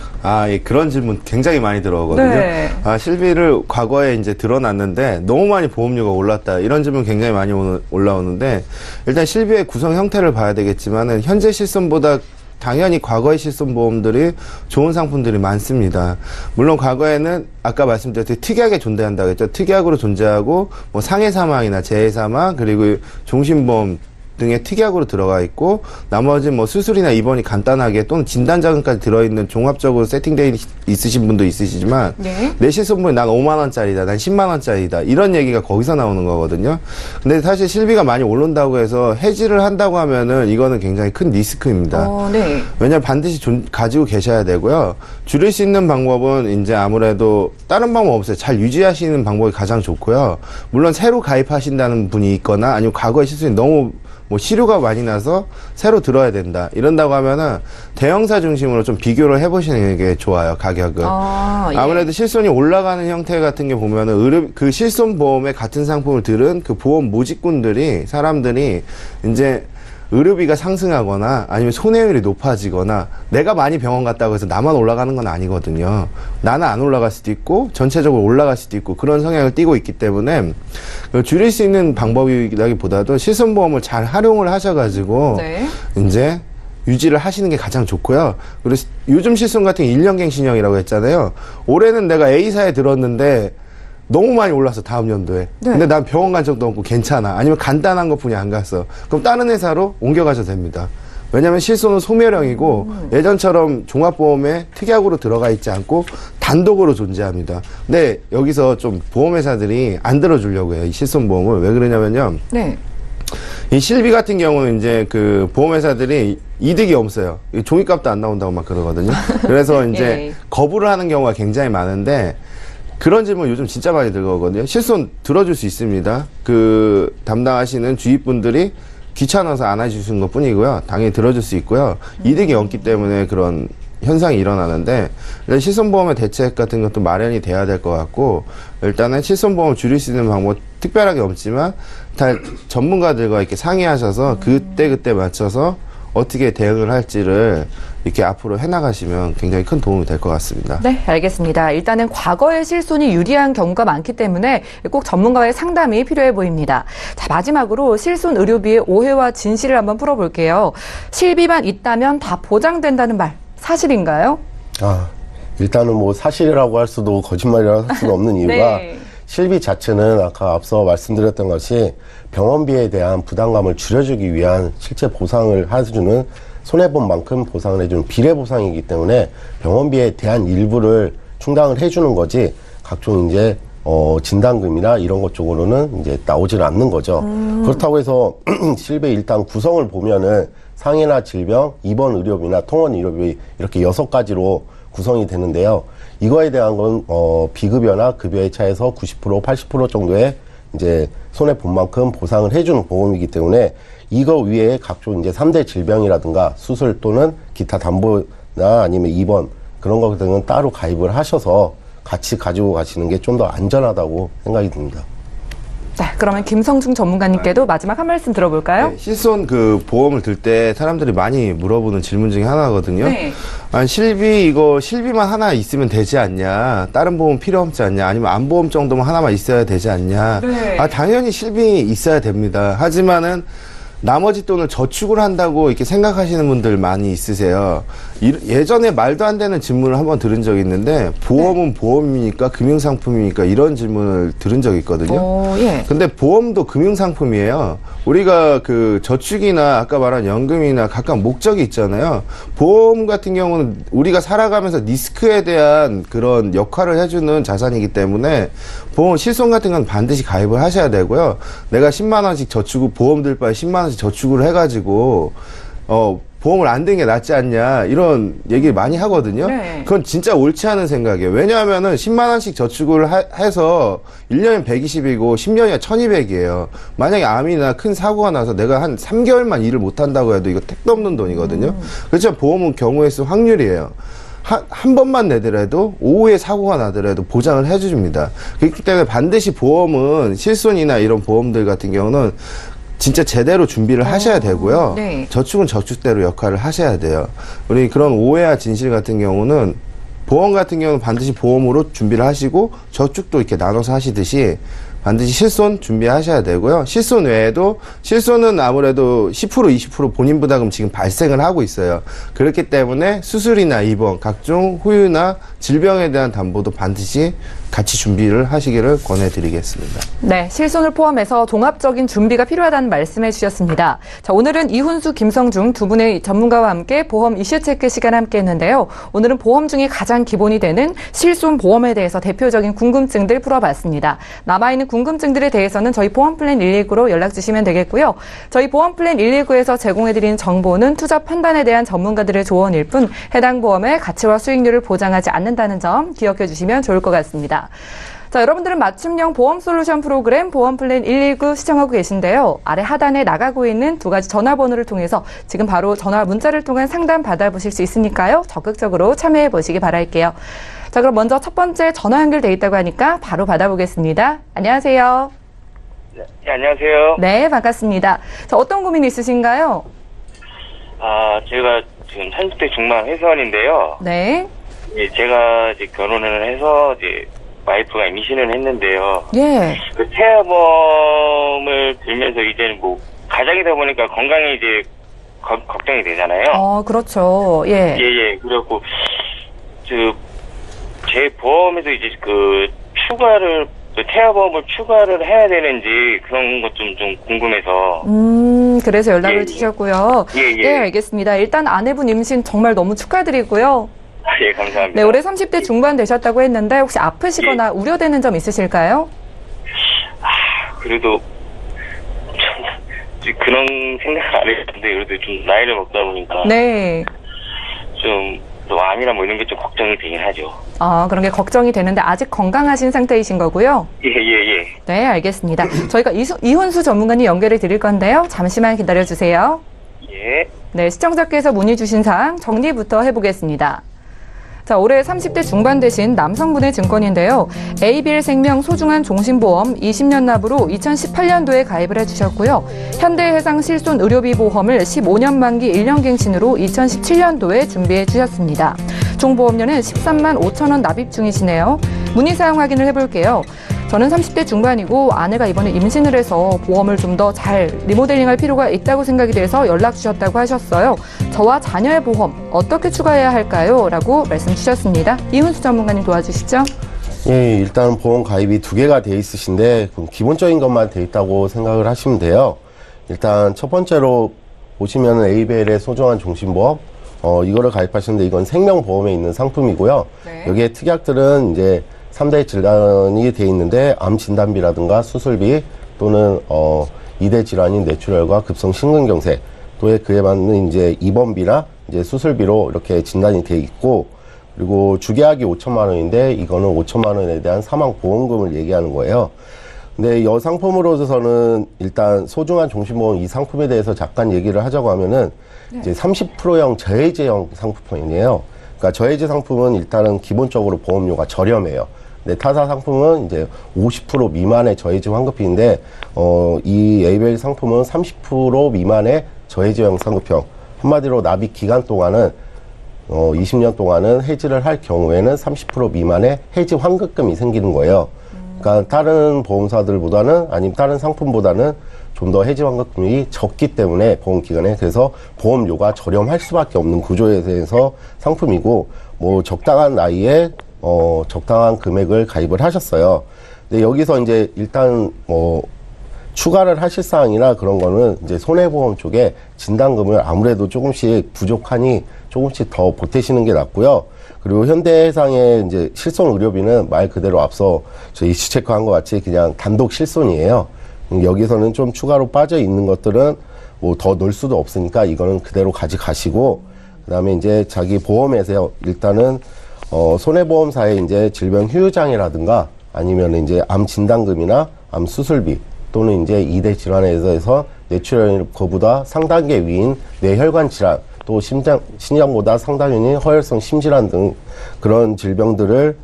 예, 그런 질문 굉장히 많이 들어오거든요. 네. 실비를 과거에 이제 드러났는데 너무 많이 보험료가 올랐다. 이런 질문 굉장히 많이 올라오는데 일단 실비의 구성 형태를 봐야 되겠지만은 현재 실손보다 당연히 과거의 실손보험들이 좋은 상품들이 많습니다. 물론 과거에는 아까 말씀드렸듯이 특약에 존재한다고 했죠. 특약으로 존재하고 뭐 상해 사망이나 재해 사망 그리고 종신보험 등의 특약으로 들어가 있고 나머지 뭐 수술이나 입원이 간단하게 또는 진단자금까지 들어있는 종합적으로 세팅되어 있으신 분도 있으시지만 네. 내 실손보험이 난 5만 원짜리다, 난 10만 원짜리다 이런 얘기가 거기서 나오는 거거든요. 근데 사실 실비가 많이 오른다고 해서 해지를 한다고 하면은 이거는 굉장히 큰 리스크입니다. 네. 왜냐하면 반드시 가지고 계셔야 되고요. 줄일 수 있는 방법은 이제 아무래도 다른 방법 없어요. 잘 유지하시는 방법이 가장 좋고요. 물론 새로 가입하신다는 분이 있거나 아니면 과거의 실손이 너무 뭐 시류가 많이 나서 새로 들어야 된다 이런다고 하면은 대형사 중심으로 좀 비교를 해보시는 게 좋아요. 가격은 예. 아무래도 실손이 올라가는 형태 같은 게 보면은 그 실손 보험에 같은 상품을 들은 그 보험 모집꾼들이 사람들이 이제 의료비가 상승하거나 아니면 손해율이 높아지거나 내가 많이 병원 갔다고 해서 나만 올라가는 건 아니거든요. 나는 안 올라갈 수도 있고 전체적으로 올라갈 수도 있고 그런 성향을 띠고 있기 때문에 줄일 수 있는 방법이라기보다도 실손보험을 잘 활용을 하셔가지고 네. 이제 유지를 하시는 게 가장 좋고요. 그리고 요즘 실손 같은 게 1년 갱신형이라고 했잖아요. 올해는 내가 A사에 들었는데 너무 많이 올랐어 다음 연도에. 네. 근데 난 병원 간 적도 없고 괜찮아. 아니면 간단한 것뿐이 안 갔어. 그럼 다른 회사로 옮겨가셔도 됩니다. 왜냐하면 실손은 소멸형이고 예전처럼 종합보험에 특약으로 들어가 있지 않고 단독으로 존재합니다. 근데 여기서 좀 보험회사들이 안 들어주려고 해요. 이 실손보험을. 왜 그러냐면요. 네. 이 실비 같은 경우는 이제 그 보험회사들이 이득이 없어요. 종이값도 안 나온다고 막 그러거든요. 그래서 이제 예. 거부를 하는 경우가 굉장히 많은데 그런 질문 요즘 진짜 많이 들어오거든요. 실손 들어줄 수 있습니다. 그 담당하시는 주위분들이 귀찮아서 안 해주시는 것 뿐이고요. 당연히 들어줄 수 있고요. 이득이 없기 때문에 그런 현상이 일어나는데 일단 실손보험의 대책 같은 것도 마련이 돼야 될 것 같고 일단은 실손보험을 줄일 수 있는 방법 특별하게 없지만 다 전문가들과 이렇게 상의하셔서 그때 맞춰서 어떻게 대응을 할지를 이렇게 앞으로 해나가시면 굉장히 큰 도움이 될 것 같습니다. 네, 알겠습니다. 일단은 과거의 실손이 유리한 경우가 많기 때문에 꼭 전문가의 상담이 필요해 보입니다. 자, 마지막으로 실손 의료비의 오해와 진실을 한번 풀어볼게요. 실비만 있다면 다 보장된다는 말 사실인가요? 일단은 뭐 사실이라고 할 수도 거짓말이라고 할 수도 없는 이유가 네. 실비 자체는 아까 앞서 말씀드렸던 것이 병원비에 대한 부담감을 줄여주기 위한 실제 보상을 해주는 손해본만큼 보상을 해주는 비례보상이기 때문에 병원비에 대한 일부를 충당을 해주는 거지 각종 이제 진단금이나 이런 것 쪽으로는 이제 나오지는 않는 거죠. 그렇다고 해서 실비 일단 구성을 보면은 상해나 질병, 입원 의료비나 통원 의료비 이렇게 6가지로 구성이 되는데요. 이거에 대한 건 비급여나 급여의 차에서 90%, 80% 정도의 이제 손해 본 만큼 보상을 해주는 보험이기 때문에 이거 위에 각종 이제 3대 질병이라든가 수술 또는 기타 담보나 아니면 입원 그런 것 등은 따로 가입을 하셔서 같이 가지고 가시는 게 좀 더 안전하다고 생각이 듭니다. 네, 그러면 김성중 전문가님께도 마지막 한 말씀 들어볼까요? 네, 실손 그 보험을 들 때 사람들이 많이 물어보는 질문 중에 하나거든요. 네. 아니, 실비만 하나 있으면 되지 않냐? 다른 보험 필요 없지 않냐? 아니면 안보험 정도만 하나만 있어야 되지 않냐? 네. 당연히 실비 있어야 됩니다. 하지만은 나머지 돈을 저축을 한다고 이렇게 생각하시는 분들 많이 있으세요. 예전에 말도 안 되는 질문을 한번 들은 적이 있는데 보험은 보험입니까? 금융상품입니까? 이런 질문을 들은 적이 있거든요. 예. 근데 보험도 금융상품이에요. 우리가 그 저축이나 아까 말한 연금이나 각각 목적이 있잖아요. 보험 같은 경우는 우리가 살아가면서 리스크에 대한 그런 역할을 해주는 자산이기 때문에 보험 실손 같은 건 반드시 가입을 하셔야 되고요. 내가 10만 원씩 저축을 보험 들 바에 10만 원씩 저축을 해가지고 보험을 안 드는 게 낫지 않냐 이런 얘기 많이 하거든요. 네. 그건 진짜 옳지 않은 생각이에요. 왜냐하면은 10만 원씩 저축을 해서 1년에 120이고 10년이면 1200이에요. 만약에 암이나 큰 사고가 나서 내가 한 3개월만 일을 못 한다고 해도 이거 택도 없는 돈이거든요. 그렇죠. 보험은 경우의 수 확률이에요. 한 번만 내더라도 오후에 사고가 나더라도 보장을 해줍니다. 그렇기 때문에 반드시 보험은 실손이나 이런 보험들 같은 경우는 진짜 제대로 준비를 하셔야 되고요. 네. 저축은 저축대로 역할을 하셔야 돼요. 우리 그런 오해와 진실 같은 경우는 보험 같은 경우는 반드시 보험으로 준비를 하시고 저축도 이렇게 나눠서 하시듯이 반드시 실손 준비하셔야 되고요. 실손 외에도 실손은 아무래도 10% 20% 본인 부담금 지금 발생을 하고 있어요. 그렇기 때문에 수술이나 입원, 각종 후유나 질병에 대한 담보도 반드시 같이 준비를 하시기를 권해드리겠습니다. 네, 실손을 포함해서 종합적인 준비가 필요하다는 말씀해 주셨습니다. 자, 오늘은 이훈수, 김성중 두 분의 전문가와 함께 보험 이슈 체크 시간 함께 했는데요. 오늘은 보험 중에 가장 기본이 되는 실손 보험에 대해서 대표적인 궁금증들 풀어봤습니다. 남아있는 궁금증들에 대해서는 저희 보험플랜 119로 연락 주시면 되겠고요. 저희 보험플랜 119에서 제공해드리는 정보는 투자 판단에 대한 전문가들의 조언일 뿐 해당 보험의 가치와 수익률을 보장하지 않는다는 점 기억해 주시면 좋을 것 같습니다. 자, 여러분들은 맞춤형 보험 솔루션 프로그램 보험플랜 119 시청하고 계신데요. 아래 하단에 나가고 있는 두 가지 전화번호를 통해서 지금 바로 전화 문자를 통한 상담 받아보실 수 있으니까요. 적극적으로 참여해 보시기 바랄게요. 자, 그럼 먼저 첫 번째 전화 연결돼 있다고 하니까 바로 받아보겠습니다. 안녕하세요. 네, 안녕하세요. 네, 반갑습니다. 자, 어떤 고민 있으신가요? 제가 지금 30대 중반 회사원인데요. 네. 제가 이제 결혼을 해서 이제 와이프가 임신을 했는데요. 예. 그 태아보험을 들면서 이제는 뭐 가장이다 보니까 건강이 이제 걱정이 되잖아요. 그렇죠. 예. 예. 그래갖고 제 보험에서 이제 그 추가를 태아보험을 추가를 해야 되는지 그런 것 좀 궁금해서. 그래서 연락을 예. 주셨고요. 예. 네, 알겠습니다. 일단 아내분 임신 정말 너무 축하드리고요. 예, 감사합니다. 네, 올해 30대 중반 되셨다고 했는데 혹시 아프시거나 우려되는 점 있으실까요? 그래도 그런 생각 안 했는데 그래도 좀 나이를 먹다 보니까 네. 좀 암이나 뭐 이런 게 좀 걱정이 되긴 하죠. 그런 게 걱정이 되는데 아직 건강하신 상태이신 거고요? 예. 네, 알겠습니다. 저희가 이훈수 전문가님 연결해 드릴 건데요. 잠시만 기다려 주세요. 예. 네, 시청자께서 문의 주신 사항 정리부터 해보겠습니다. 자, 올해 30대 중반 되신 남성분의 증권인데요. ABL생명 소중한 종신보험 20년 납으로 2018년도에 가입을 해주셨고요. 현대해상 실손 의료비 보험을 15년 만기 1년 갱신으로 2017년도에 준비해 주셨습니다. 종보험료는 13만 5천 원 납입 중이시네요. 문의사항 확인을 해볼게요. 저는 30대 중반이고 아내가 이번에 임신을 해서 보험을 좀 더 잘 리모델링할 필요가 있다고 생각이 돼서 연락 주셨다고 하셨어요. 저와 자녀의 보험 어떻게 추가해야 할까요? 라고 말씀 주셨습니다. 이훈수 전문가님 도와주시죠. 예, 일단 보험 가입이 2개가 돼 있으신데 기본적인 것만 돼 있다고 생각을 하시면 돼요. 일단 첫 번째로 보시면 ABL의 소중한 종신보험 이거를 가입하시는데 이건 생명보험에 있는 상품이고요. 네. 여기에 특약들은 이제 3대 질환이 돼 있는데 암 진단비라든가 수술비 또는 2대 질환인 뇌출혈과 급성 심근경색 또 그에 맞는 이제 입원비나 이제 수술비로 이렇게 진단이 돼 있고, 그리고 주계약이 5천만 원인데 이거는 5천만 원에 대한 사망 보험금을 얘기하는 거예요. 근데 이 상품으로서는 일단 소중한 종신보험 이 상품에 대해서 잠깐 얘기를 하자고 하면은 이제 30%형 저해제형 상품이에요. 그러니까 저해제 상품은 일단은 기본적으로 보험료가 저렴해요. 근데 타사 상품은 이제 50% 미만의 저해제 환급비인데, 이 ABL 상품은 30% 미만의 저해제형 상급형. 한마디로 납입 기간 동안은 20년 동안은 해지를 할 경우에는 30% 미만의 해지 환급금이 생기는 거예요. 그러니까 다른 보험사들보다는, 아니면 다른 상품보다는 좀 더 해지 환급금이 적기 때문에 보험기간에, 그래서 보험료가 저렴할 수밖에 없는 구조에 대해서 상품이고, 뭐 적당한 나이에 적당한 금액을 가입을 하셨어요. 근데 여기서 이제 일단 추가를 하실 사항이나 그런 거는 이제 손해보험 쪽에 진단금을 아무래도 조금씩 부족하니 조금씩 더 보태시는 게 낫고요. 그리고 현대해상의 이제 실손 의료비는 말 그대로 앞서 저희 이슈 체크한 것 같이 그냥 단독 실손이에요. 여기서는 좀 추가로 빠져 있는 것들은 뭐 더 넣을 수도 없으니까 이거는 그대로 가져가시고, 그다음에 이제 자기 보험에서 일단은 손해보험사의 이제 질병 후유장애라든가 아니면 이제 암 진단금이나 암 수술비 또는 이제 2대 질환에 대해서 뇌출혈 거보다 상단계 위인 뇌혈관 질환, 또 신장보다 상단위인 허혈성 심질환 등 그런 질병들을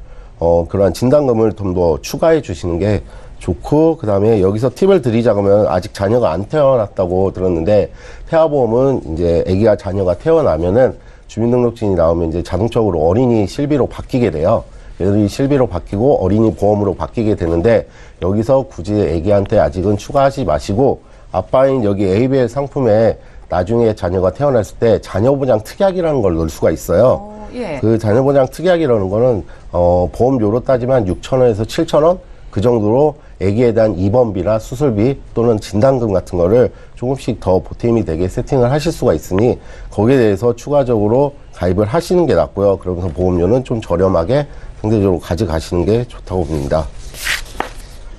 그러한 진단금을 좀 더 추가해 주시는 게 좋고, 그 다음에 여기서 팁을 드리자면 아직 자녀가 안 태어났다고 들었는데, 태아보험은 이제 아기가 자녀가 태어나면은 주민등록증이 나오면 이제 자동적으로 어린이 실비로 바뀌게 돼요. 어린이 실비로 바뀌고 어린이 보험으로 바뀌게 되는데, 여기서 굳이 아기한테 아직은 추가하지 마시고, 아빠인 여기 ABL 상품에 나중에 자녀가 태어났을 때 자녀보장 특약이라는 걸 넣을 수가 있어요. 예. 그 자녀보장 특약이라는 거는 보험료로 따지면 6,000원에서 7,000원 그 정도로 아기에 대한 입원비나 수술비 또는 진단금 같은 거를 조금씩 더 보탬이 되게 세팅을 하실 수가 있으니 거기에 대해서 추가적으로 가입을 하시는 게 낫고요. 그러면서 보험료는 좀 저렴하게 상대적으로 가져가시는 게 좋다고 봅니다.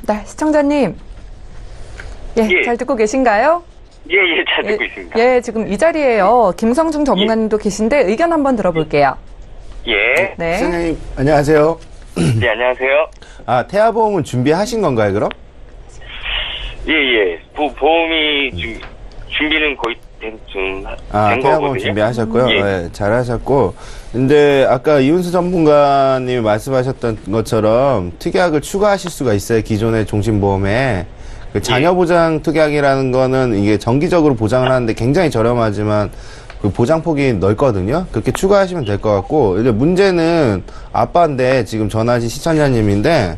네, 시청자님. 예, 예. 잘 듣고 계신가요? 예, 잘 듣고 있습니다. 예, 지금 이 자리에요. 김성중 전문가님도 계신데 의견 한번 들어볼게요. 예. 네. 시청자님, 안녕하세요. 네, 안녕하세요. 아, 태아보험은 준비하신 건가요, 그럼? 예. 보험이 준비는 거의 된 태아보험 거거든요. 준비하셨고요. 예. 네, 잘하셨고. 근데 아까 이훈수 전문가님이 말씀하셨던 것처럼 특약을 추가하실 수가 있어요. 기존의 종신보험에. 그 자녀보장 특약이라는 거는 이게 정기적으로 보장을 하는데 굉장히 저렴하지만 그 보장폭이 넓거든요. 그렇게 추가하시면 될 것 같고, 이제 문제는 아빠인데 지금 전화하신 시청자님인데,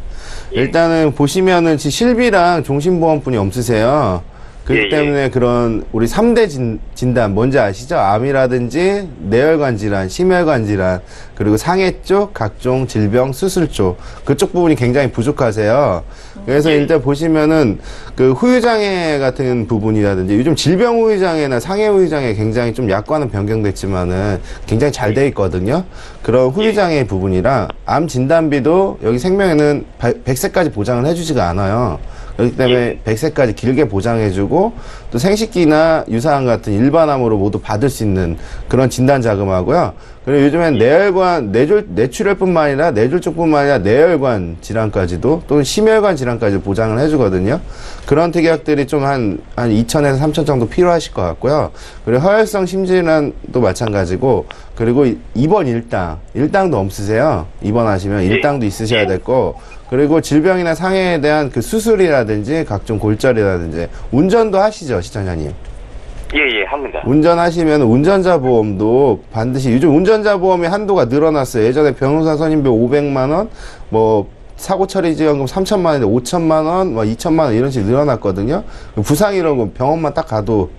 일단은 보시면은 실비랑 종신보험뿐이 없으세요. 그렇기 때문에 그런 우리 3대 진단 뭔지 아시죠? 암이라든지 뇌혈관 질환, 심혈관 질환, 그리고 상해 쪽 각종 질병 수술 쪽 그쪽 부분이 굉장히 부족하세요. 그래서 일단 보시면은 그 후유장애 같은 부분이라든지 요즘 질병 후유장애나 상해 후유장애 굉장히 좀 약관은 변경됐지만은 굉장히 잘 돼 있거든요. 그런 후유장애 부분이랑 암 진단비도 여기 생명에는 100세까지 보장을 해주지가 않아요. 그렇기 때문에 100세까지 길게 보장해주고 또 생식기나 유사암 같은 일반암으로 모두 받을 수 있는 그런 진단 자금하고요. 그리고 요즘엔 뇌혈관, 뇌출혈뿐만 아니라 뇌졸 쪽뿐만 아니라 뇌혈관 질환까지도 또는 심혈관 질환까지 보장을 해주거든요. 그런 특약들이 좀 한 2,000에서 3,000 정도 필요하실 것 같고요. 그리고 허혈성 심질환도 마찬가지고, 그리고 입원 일당도 없으세요. 입원하시면 일당도 있으셔야 되고, 그리고 질병이나 상해에 대한 그 수술이라든지 각종 골절이라든지 운전도 하시죠, 시청자님? 예, 합니다. 운전하시면 운전자 보험도 반드시, 요즘 운전자 보험의 한도가 늘어났어요. 예전에 변호사 선임비 500만원, 뭐 사고 처리 지원금 3천만 원인데 5천만 원, 뭐 2천만 원 이런 식으로 늘어났거든요. 부상이라고 병원만 딱 가도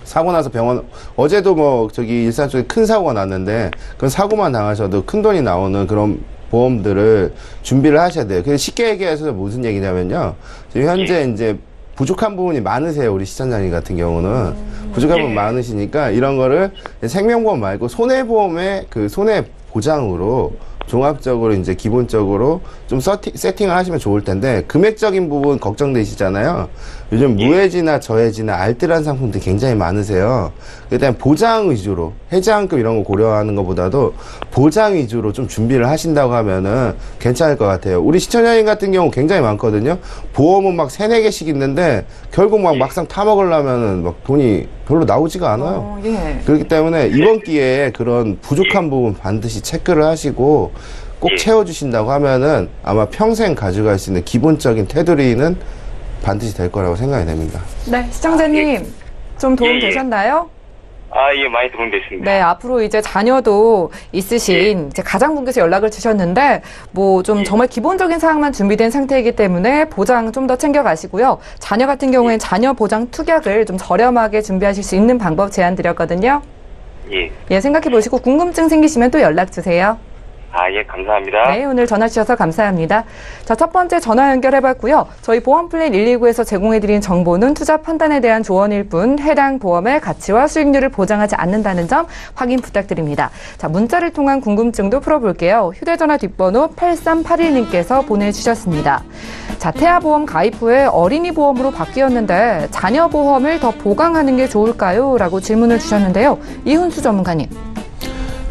사고 나서 병원, 어제도 뭐 저기 일산 쪽에 큰 사고가 났는데 그건 사고만 당하셔도 큰 돈이 나오는 그런 보험들을 준비를 하셔야 돼요. 그래서 쉽게 얘기해서 무슨 얘기냐면요. 지금 현재 이제 부족한 부분이 많으세요. 우리 시청자님 같은 경우는. 부족한 부분 많으시니까 이런 거를 생명보험 말고 손해보험의 그 손해보장으로 종합적으로 이제 기본적으로 좀 세팅을 하시면 좋을 텐데, 금액적인 부분 걱정되시잖아요. 요즘 무해지나 저해지나 알뜰한 상품들이 굉장히 많으세요. 일단 보장 위주로, 해지환급 이런 거 고려하는 것보다도 보장 위주로 좀 준비를 하신다고 하면은 괜찮을 것 같아요. 우리 시청자님 같은 경우 굉장히 많거든요. 보험은 막 3, 4개씩 있는데 결국 막 막상 타먹으려면은 막 돈이 별로 나오지가 않아요. 예. 그렇기 때문에 이번 기회에 그런 부족한 부분 반드시 체크를 하시고 꼭 채워주신다고 하면은 아마 평생 가져갈 수 있는 기본적인 테두리는 반드시 될 거라고 생각이 됩니다. 네, 시청자님 좀 도움 되셨나요? 예, 많이 도움됐습니다. 네, 앞으로 이제 자녀도 있으신 이제 가장분께서 연락을 주셨는데, 뭐 좀 정말 기본적인 사항만 준비된 상태이기 때문에 보장 좀 더 챙겨가시고요. 자녀 같은 경우엔 자녀 보장 투약을 좀 저렴하게 준비하실 수 있는 방법 제안 드렸거든요. 예, 생각해 보시고 궁금증 생기시면 또 연락 주세요. 예, 감사합니다. 네, 오늘 전화 주셔서 감사합니다. 자, 첫 번째 전화 연결해봤고요. 저희 보험플랜 129에서 제공해드린 정보는 투자 판단에 대한 조언일 뿐 해당 보험의 가치와 수익률을 보장하지 않는다는 점 확인 부탁드립니다. 자, 문자를 통한 궁금증도 풀어볼게요. 휴대전화 뒷번호 8381님께서 보내주셨습니다. 자, 태아보험 가입 후에 어린이 보험으로 바뀌었는데 자녀 보험을 더 보강하는 게 좋을까요? 라고 질문을 주셨는데요. 이훈수 전문가님.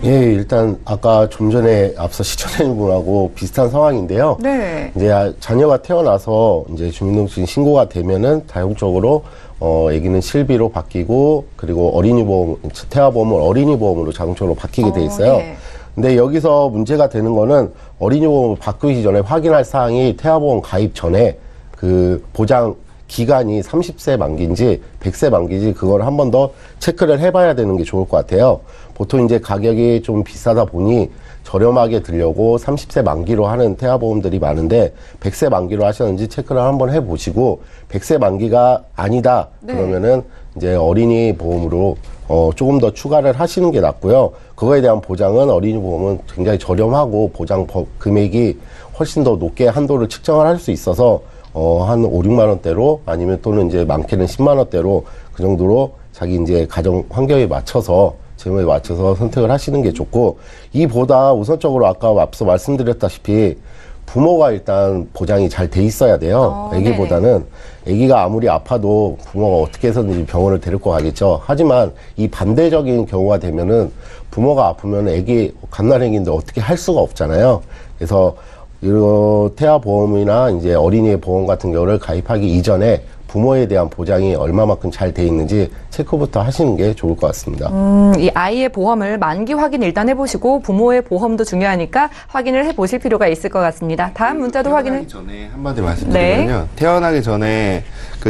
예, 일단 아까 좀 전에 앞서 시청자분하고 비슷한 상황인데요. 네. 이제 자녀가 태어나서 이제 주민등록증 신고가 되면은 자동적으로 아기는 실비로 바뀌고, 그리고 어린이 보험, 태아보험은 어린이 보험으로 자동적으로 바뀌게 돼 있어요. 네. 근데 여기서 문제가 되는 거는 어린이 보험을 바꾸기 전에 확인할 사항이 태아보험 가입 전에 그 보장 기간이 30세 만기인지 100세 만기인지 그걸 한 번 더 체크를 해봐야 되는 게 좋을 것 같아요. 보통 이제 가격이 좀 비싸다 보니 저렴하게 들려고 30세 만기로 하는 태아보험들이 많은데 100세 만기로 하셨는지 체크를 한번 해보시고 100세 만기가 아니다 그러면은 이제 어린이 보험으로 조금 더 추가를 하시는 게 낫고요. 그거에 대한 보장은 어린이 보험은 굉장히 저렴하고 보장 금액이 훨씬 더 높게 한도를 측정을 할 수 있어서 한 5, 6만 원대로 아니면 또는 이제 많게는 10만 원대로 그 정도로 자기 이제 가정 환경에 맞춰서 재무에 맞춰서 선택을 하시는 게 좋고, 이보다 우선적으로 아까 앞서 말씀드렸다시피 부모가 일단 보장이 잘 돼 있어야 돼요. 애기보다는. 애기가 아무리 아파도 부모가 어떻게 해서든지 병원을 데리고 가겠죠. 하지만 이 반대적인 경우가 되면은 부모가 아프면 애기 갓난아기인데 어떻게 할 수가 없잖아요. 그래서 태아보험이나 이제 어린이의 보험 같은 경우를 가입하기 이전에 부모에 대한 보장이 얼마만큼 잘 돼 있는지 체크부터 하시는 게 좋을 것 같습니다. 이 아이의 보험을 만기 확인 일단 해보시고 부모의 보험도 중요하니까 확인을 해보실 필요가 있을 것 같습니다. 다음 문자도 확인을. 전에 한마디 말씀드리면요. 태어나기 전에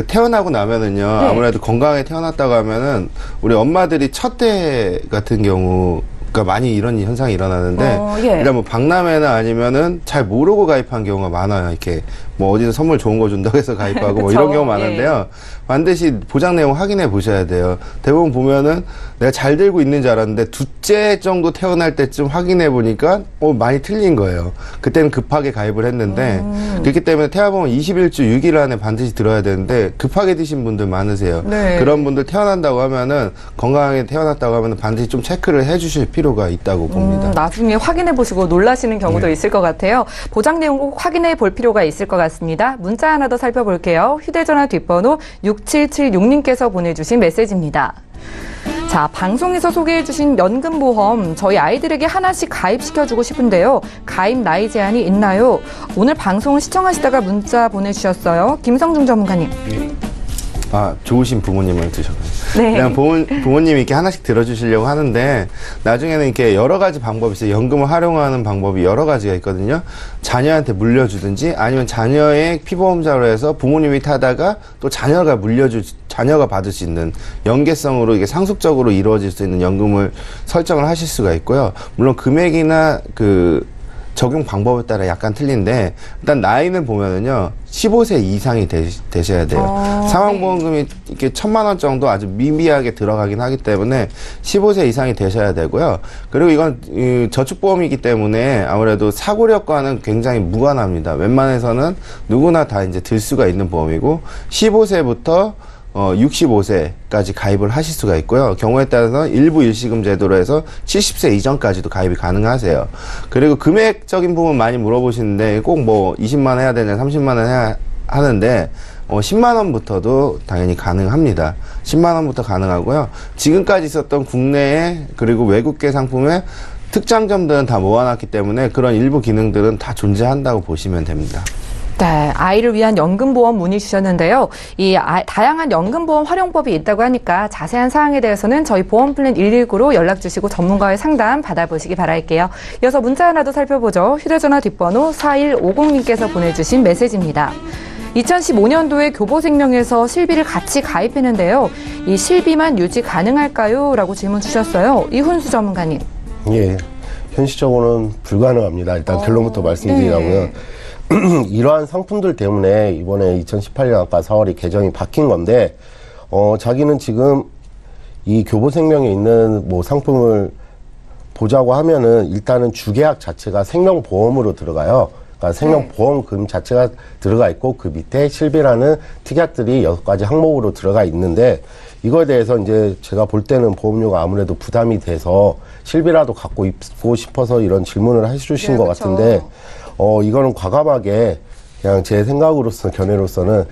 태어나고 나면은요. 아무래도 건강하게 태어났다고 하면은 우리 엄마들이 첫 때 같은 경우 많이 이런 현상이 일어나는데 일단 뭐 박람회나 아니면은 잘 모르고 가입한 경우가 많아요. 이렇게 뭐 어디서 선물 좋은 거 준다고 해서 가입하고 뭐 이런 경우 많은데요. 반드시 보장 내용 확인해 보셔야 돼요. 대부분 보면은 내가 잘 들고 있는 줄 알았는데 둘째 정도 태어날 때쯤 확인해 보니까 많이 틀린 거예요. 그때는 급하게 가입을 했는데 그렇기 때문에 태아보험은 21주 6일 안에 반드시 들어야 되는데 급하게 드신 분들 많으세요. 그런 분들 태어난다고 하면은 건강하게 태어났다고 하면은 반드시 좀 체크를 해 주실 필요가 있다고 봅니다. 나중에 확인해 보시고 놀라시는 경우도 있을 것 같아요. 보장 내용 꼭 확인해 볼 필요가 있을 것 같습니다. 문자 하나 더 살펴볼게요. 휴대전화 뒷번호 6776님께서 보내주신 메시지입니다. 자, 방송에서 소개해주신 연금보험 저희 아이들에게 하나씩 가입시켜주고 싶은데요. 가입 나이 제한이 있나요? 오늘 방송을 시청하시다가 문자 보내주셨어요. 김성중 전문가님. 좋으신 부모님을 드셨네요. 네. 그냥 부모님이 이렇게 하나씩 들어주시려고 하는데 나중에는 이렇게 여러 가지 방법이 있어요. 연금을 활용하는 방법이 여러 가지가 있거든요. 자녀한테 물려주든지 아니면 자녀의 피보험자로 해서 부모님이 타다가 또 자녀가 받을 수 있는 연계성으로 이게 상속적으로 이루어질 수 있는 연금을 설정을 하실 수가 있고요. 물론 금액이나 적용 방법에 따라 약간 틀린데 일단 나이는 보면은요 15세 이상이 되셔야 돼요. 사망보험금이 이렇게 1,000만 원 정도 아주 미미하게 들어가긴 하기 때문에 15세 이상이 되셔야 되고요. 그리고 이건 저축보험이기 때문에 아무래도 사고력과는 굉장히 무관합니다. 웬만해서는 누구나 다 이제 들 수가 있는 보험이고 15세부터 65세까지 가입을 하실 수가 있고요. 경우에 따라서 일부 일시금 제도로 해서 70세 이전까지도 가입이 가능하세요. 그리고 금액적인 부분 많이 물어보시는데 꼭 뭐 20만 원 해야 되냐 30만 원 해야 하는데 10만 원부터도 당연히 가능합니다. 10만 원부터 가능하고요. 지금까지 있었던 국내에 그리고 외국계 상품의 특장점들은 다 모아놨기 때문에 그런 일부 기능들은 다 존재한다고 보시면 됩니다. 네, 아이를 위한 연금보험 문의 주셨는데요. 이 다양한 연금보험 활용법이 있다고 하니까 자세한 사항에 대해서는 저희 보험플랜 119로 연락 주시고 전문가의 상담 받아보시기 바랄게요. 이어서 문자 하나 더 살펴보죠. 휴대전화 뒷번호 4150님께서 보내주신 메시지입니다. 2015년도에 교보생명에서 실비를 같이 가입했는데요. 이 실비만 유지 가능할까요? 라고 질문 주셨어요. 이훈수 전문가님. 예, 현실적으로는 불가능합니다. 일단 결론부터 말씀드리자고요. 네. 이러한 상품들 때문에 이번에 2018년 아까 4월에 개정이 바뀐 건데, 자기는 지금 이 교보생명에 있는 뭐 상품을 보자고 하면은 일단은 주계약 자체가 생명보험으로 들어가요. 그러니까 생명보험금 자체가 들어가 있고 그 밑에 실비라는 특약들이 6가지 항목으로 들어가 있는데 이거에 대해서 이제 제가 볼 때는 보험료가 아무래도 부담이 돼서 실비라도 갖고 있고 싶어서 이런 질문을 해주신 것 같은데 이거는 과감하게 그냥 제 생각으로서 견해로서는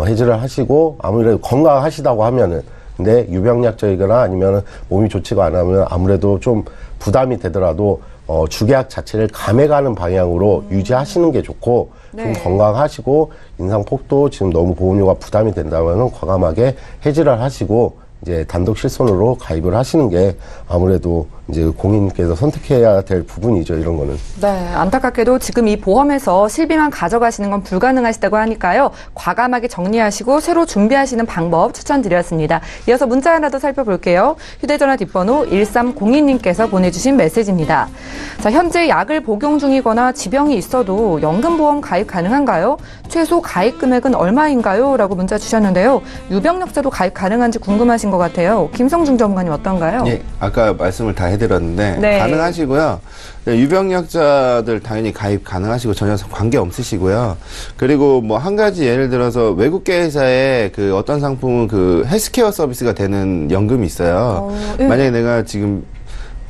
해지를 하시고 아무래도 건강하시다고 하면은 근데 유병약자이거나 아니면 몸이 좋지가 않으면 아무래도 좀 부담이 되더라도 주계약 자체를 감해가는 방향으로 유지하시는 게 좋고 좀 건강하시고 인상폭도 지금 너무 보험료가 부담이 된다면 과감하게 해지를 하시고 이제 단독 실손으로 가입을 하시는 게 아무래도 이제 공인님께서 선택해야 될 부분이죠, 이런 거는. 네, 안타깝게도 지금 이 보험에서 실비만 가져가시는 건 불가능하시다고 하니까요. 과감하게 정리하시고 새로 준비하시는 방법 추천드렸습니다. 이어서 문자 하나 더 살펴볼게요. 휴대전화 뒷번호 1302님께서 보내주신 메시지입니다. 자, 현재 약을 복용 중이거나 지병이 있어도 연금보험 가입 가능한가요? 최소 가입 금액은 얼마인가요? 라고 문자 주셨는데요. 유병력자도 가입 가능한지 궁금하신 것 같아요. 김성중 전문가님 어떤가요? 예, 아까 말씀을 다 해드렸는데 네. 가능하시고요. 유병력자들 당연히 가입 가능하시고 전혀 관계 없으시고요. 그리고 뭐 한 가지 예를 들어서 외국계 회사에 그 어떤 상품은 그 헬스케어 서비스가 되는 연금이 있어요. 만약에 내가 지금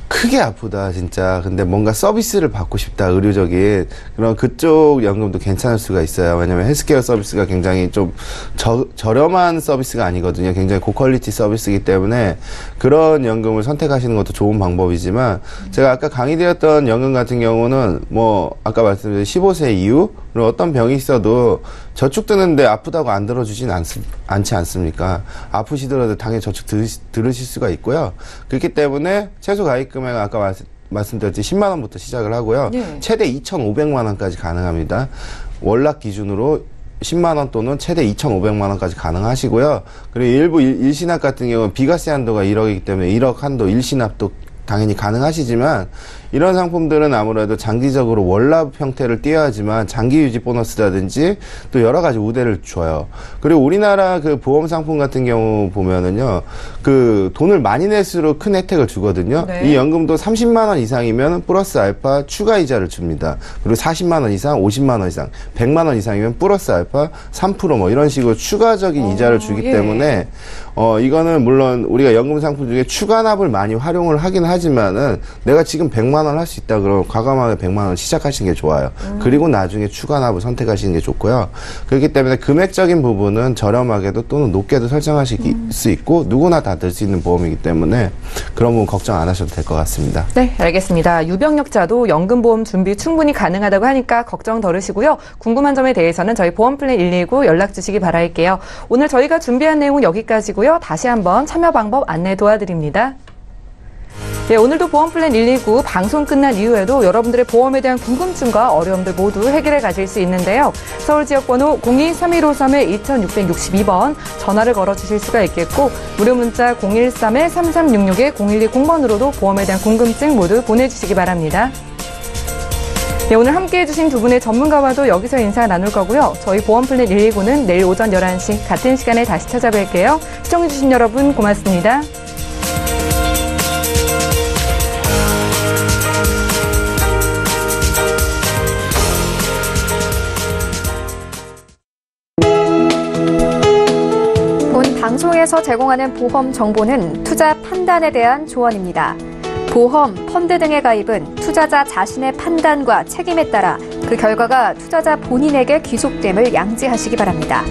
크게 아프다 진짜 근데 뭔가 서비스를 받고 싶다 의료적인 그런 그쪽 연금도 괜찮을 수가 있어요. 왜냐면 헬스케어 서비스가 굉장히 좀 저렴한 서비스가 아니거든요. 굉장히 고퀄리티 서비스이기 때문에 그런 연금을 선택하시는 것도 좋은 방법이지만 제가 아까 강의드렸던 연금 같은 경우는 뭐 아까 말씀드린 15세 이후 그리고 어떤 병이 있어도 저축 드는데 아프다고 안 들어주진 않지 않습니까? 아프시더라도 당연히 저축 들으실 수가 있고요. 그렇기 때문에 최소 가입 금액은 아까 말씀드렸듯이 10만 원부터 시작을 하고요. 최대 2,500만 원까지 가능합니다. 월납 기준으로 10만 원 또는 최대 2,500만 원까지 가능하시고요. 그리고 일부 일시납 같은 경우는 비과세 한도가 1억이기 때문에 1억 한도 일시납도 당연히 가능하시지만 이런 상품들은 아무래도 장기적으로 월납 형태를 띄어야지만 장기 유지 보너스라든지 또 여러 가지 우대를 줘요. 그리고 우리나라 그 보험 상품 같은 경우 보면은요, 그 돈을 많이 낼수록 큰 혜택을 주거든요. 네. 이 연금도 30만 원 이상이면 플러스 알파 추가 이자를 줍니다. 그리고 40만 원 이상, 50만 원 이상, 100만 원 이상이면 플러스 알파 3% 뭐 이런 식으로 추가적인 이자를 주기 때문에 이거는 물론 우리가 연금 상품 중에 추가납을 많이 활용을 하긴 하지만은 내가 지금 100만 원 할 수 있다 그러면 과감하게 100만 원 시작하시는 게 좋아요. 그리고 나중에 추가납을 선택하시는 게 좋고요. 그렇기 때문에 금액적인 부분은 저렴하게도 또는 높게도 설정하실 수 있고 누구나 다 들 수 있는 보험이기 때문에 그런 부분 걱정 안 하셔도 될 것 같습니다. 네, 알겠습니다. 유병력자도 연금보험 준비 충분히 가능하다고 하니까 걱정 덜으시고요. 궁금한 점에 대해서는 저희 보험플랜 119 연락 주시기 바랄게요. 오늘 저희가 준비한 내용은 여기까지고요. 다시 한번 참여 방법 안내 도와드립니다. 네, 오늘도 보험플랜 119 방송 끝난 이후에도 여러분들의 보험에 대한 궁금증과 어려움들 모두 해결해 가실 수 있는데요. 서울 지역번호 02-3153-2662번 전화를 걸어 주실 수가 있겠고 무료 문자 013-3366-0120번으로도 보험에 대한 궁금증 모두 보내주시기 바랍니다. 네, 오늘 함께해 주신 두 분의 전문가와도 여기서 인사 나눌 거고요. 저희 보험플랜 119는 내일 오전 11시 같은 시간에 다시 찾아뵐게요. 시청해 주신 여러분 고맙습니다. 본 방송 보험사에서 제공하는 보험 정보는 투자 판단에 대한 조언입니다. 보험, 펀드 등의 가입은 투자자 자신의 판단과 책임에 따라 그 결과가 투자자 본인에게 귀속됨을 양지하시기 바랍니다.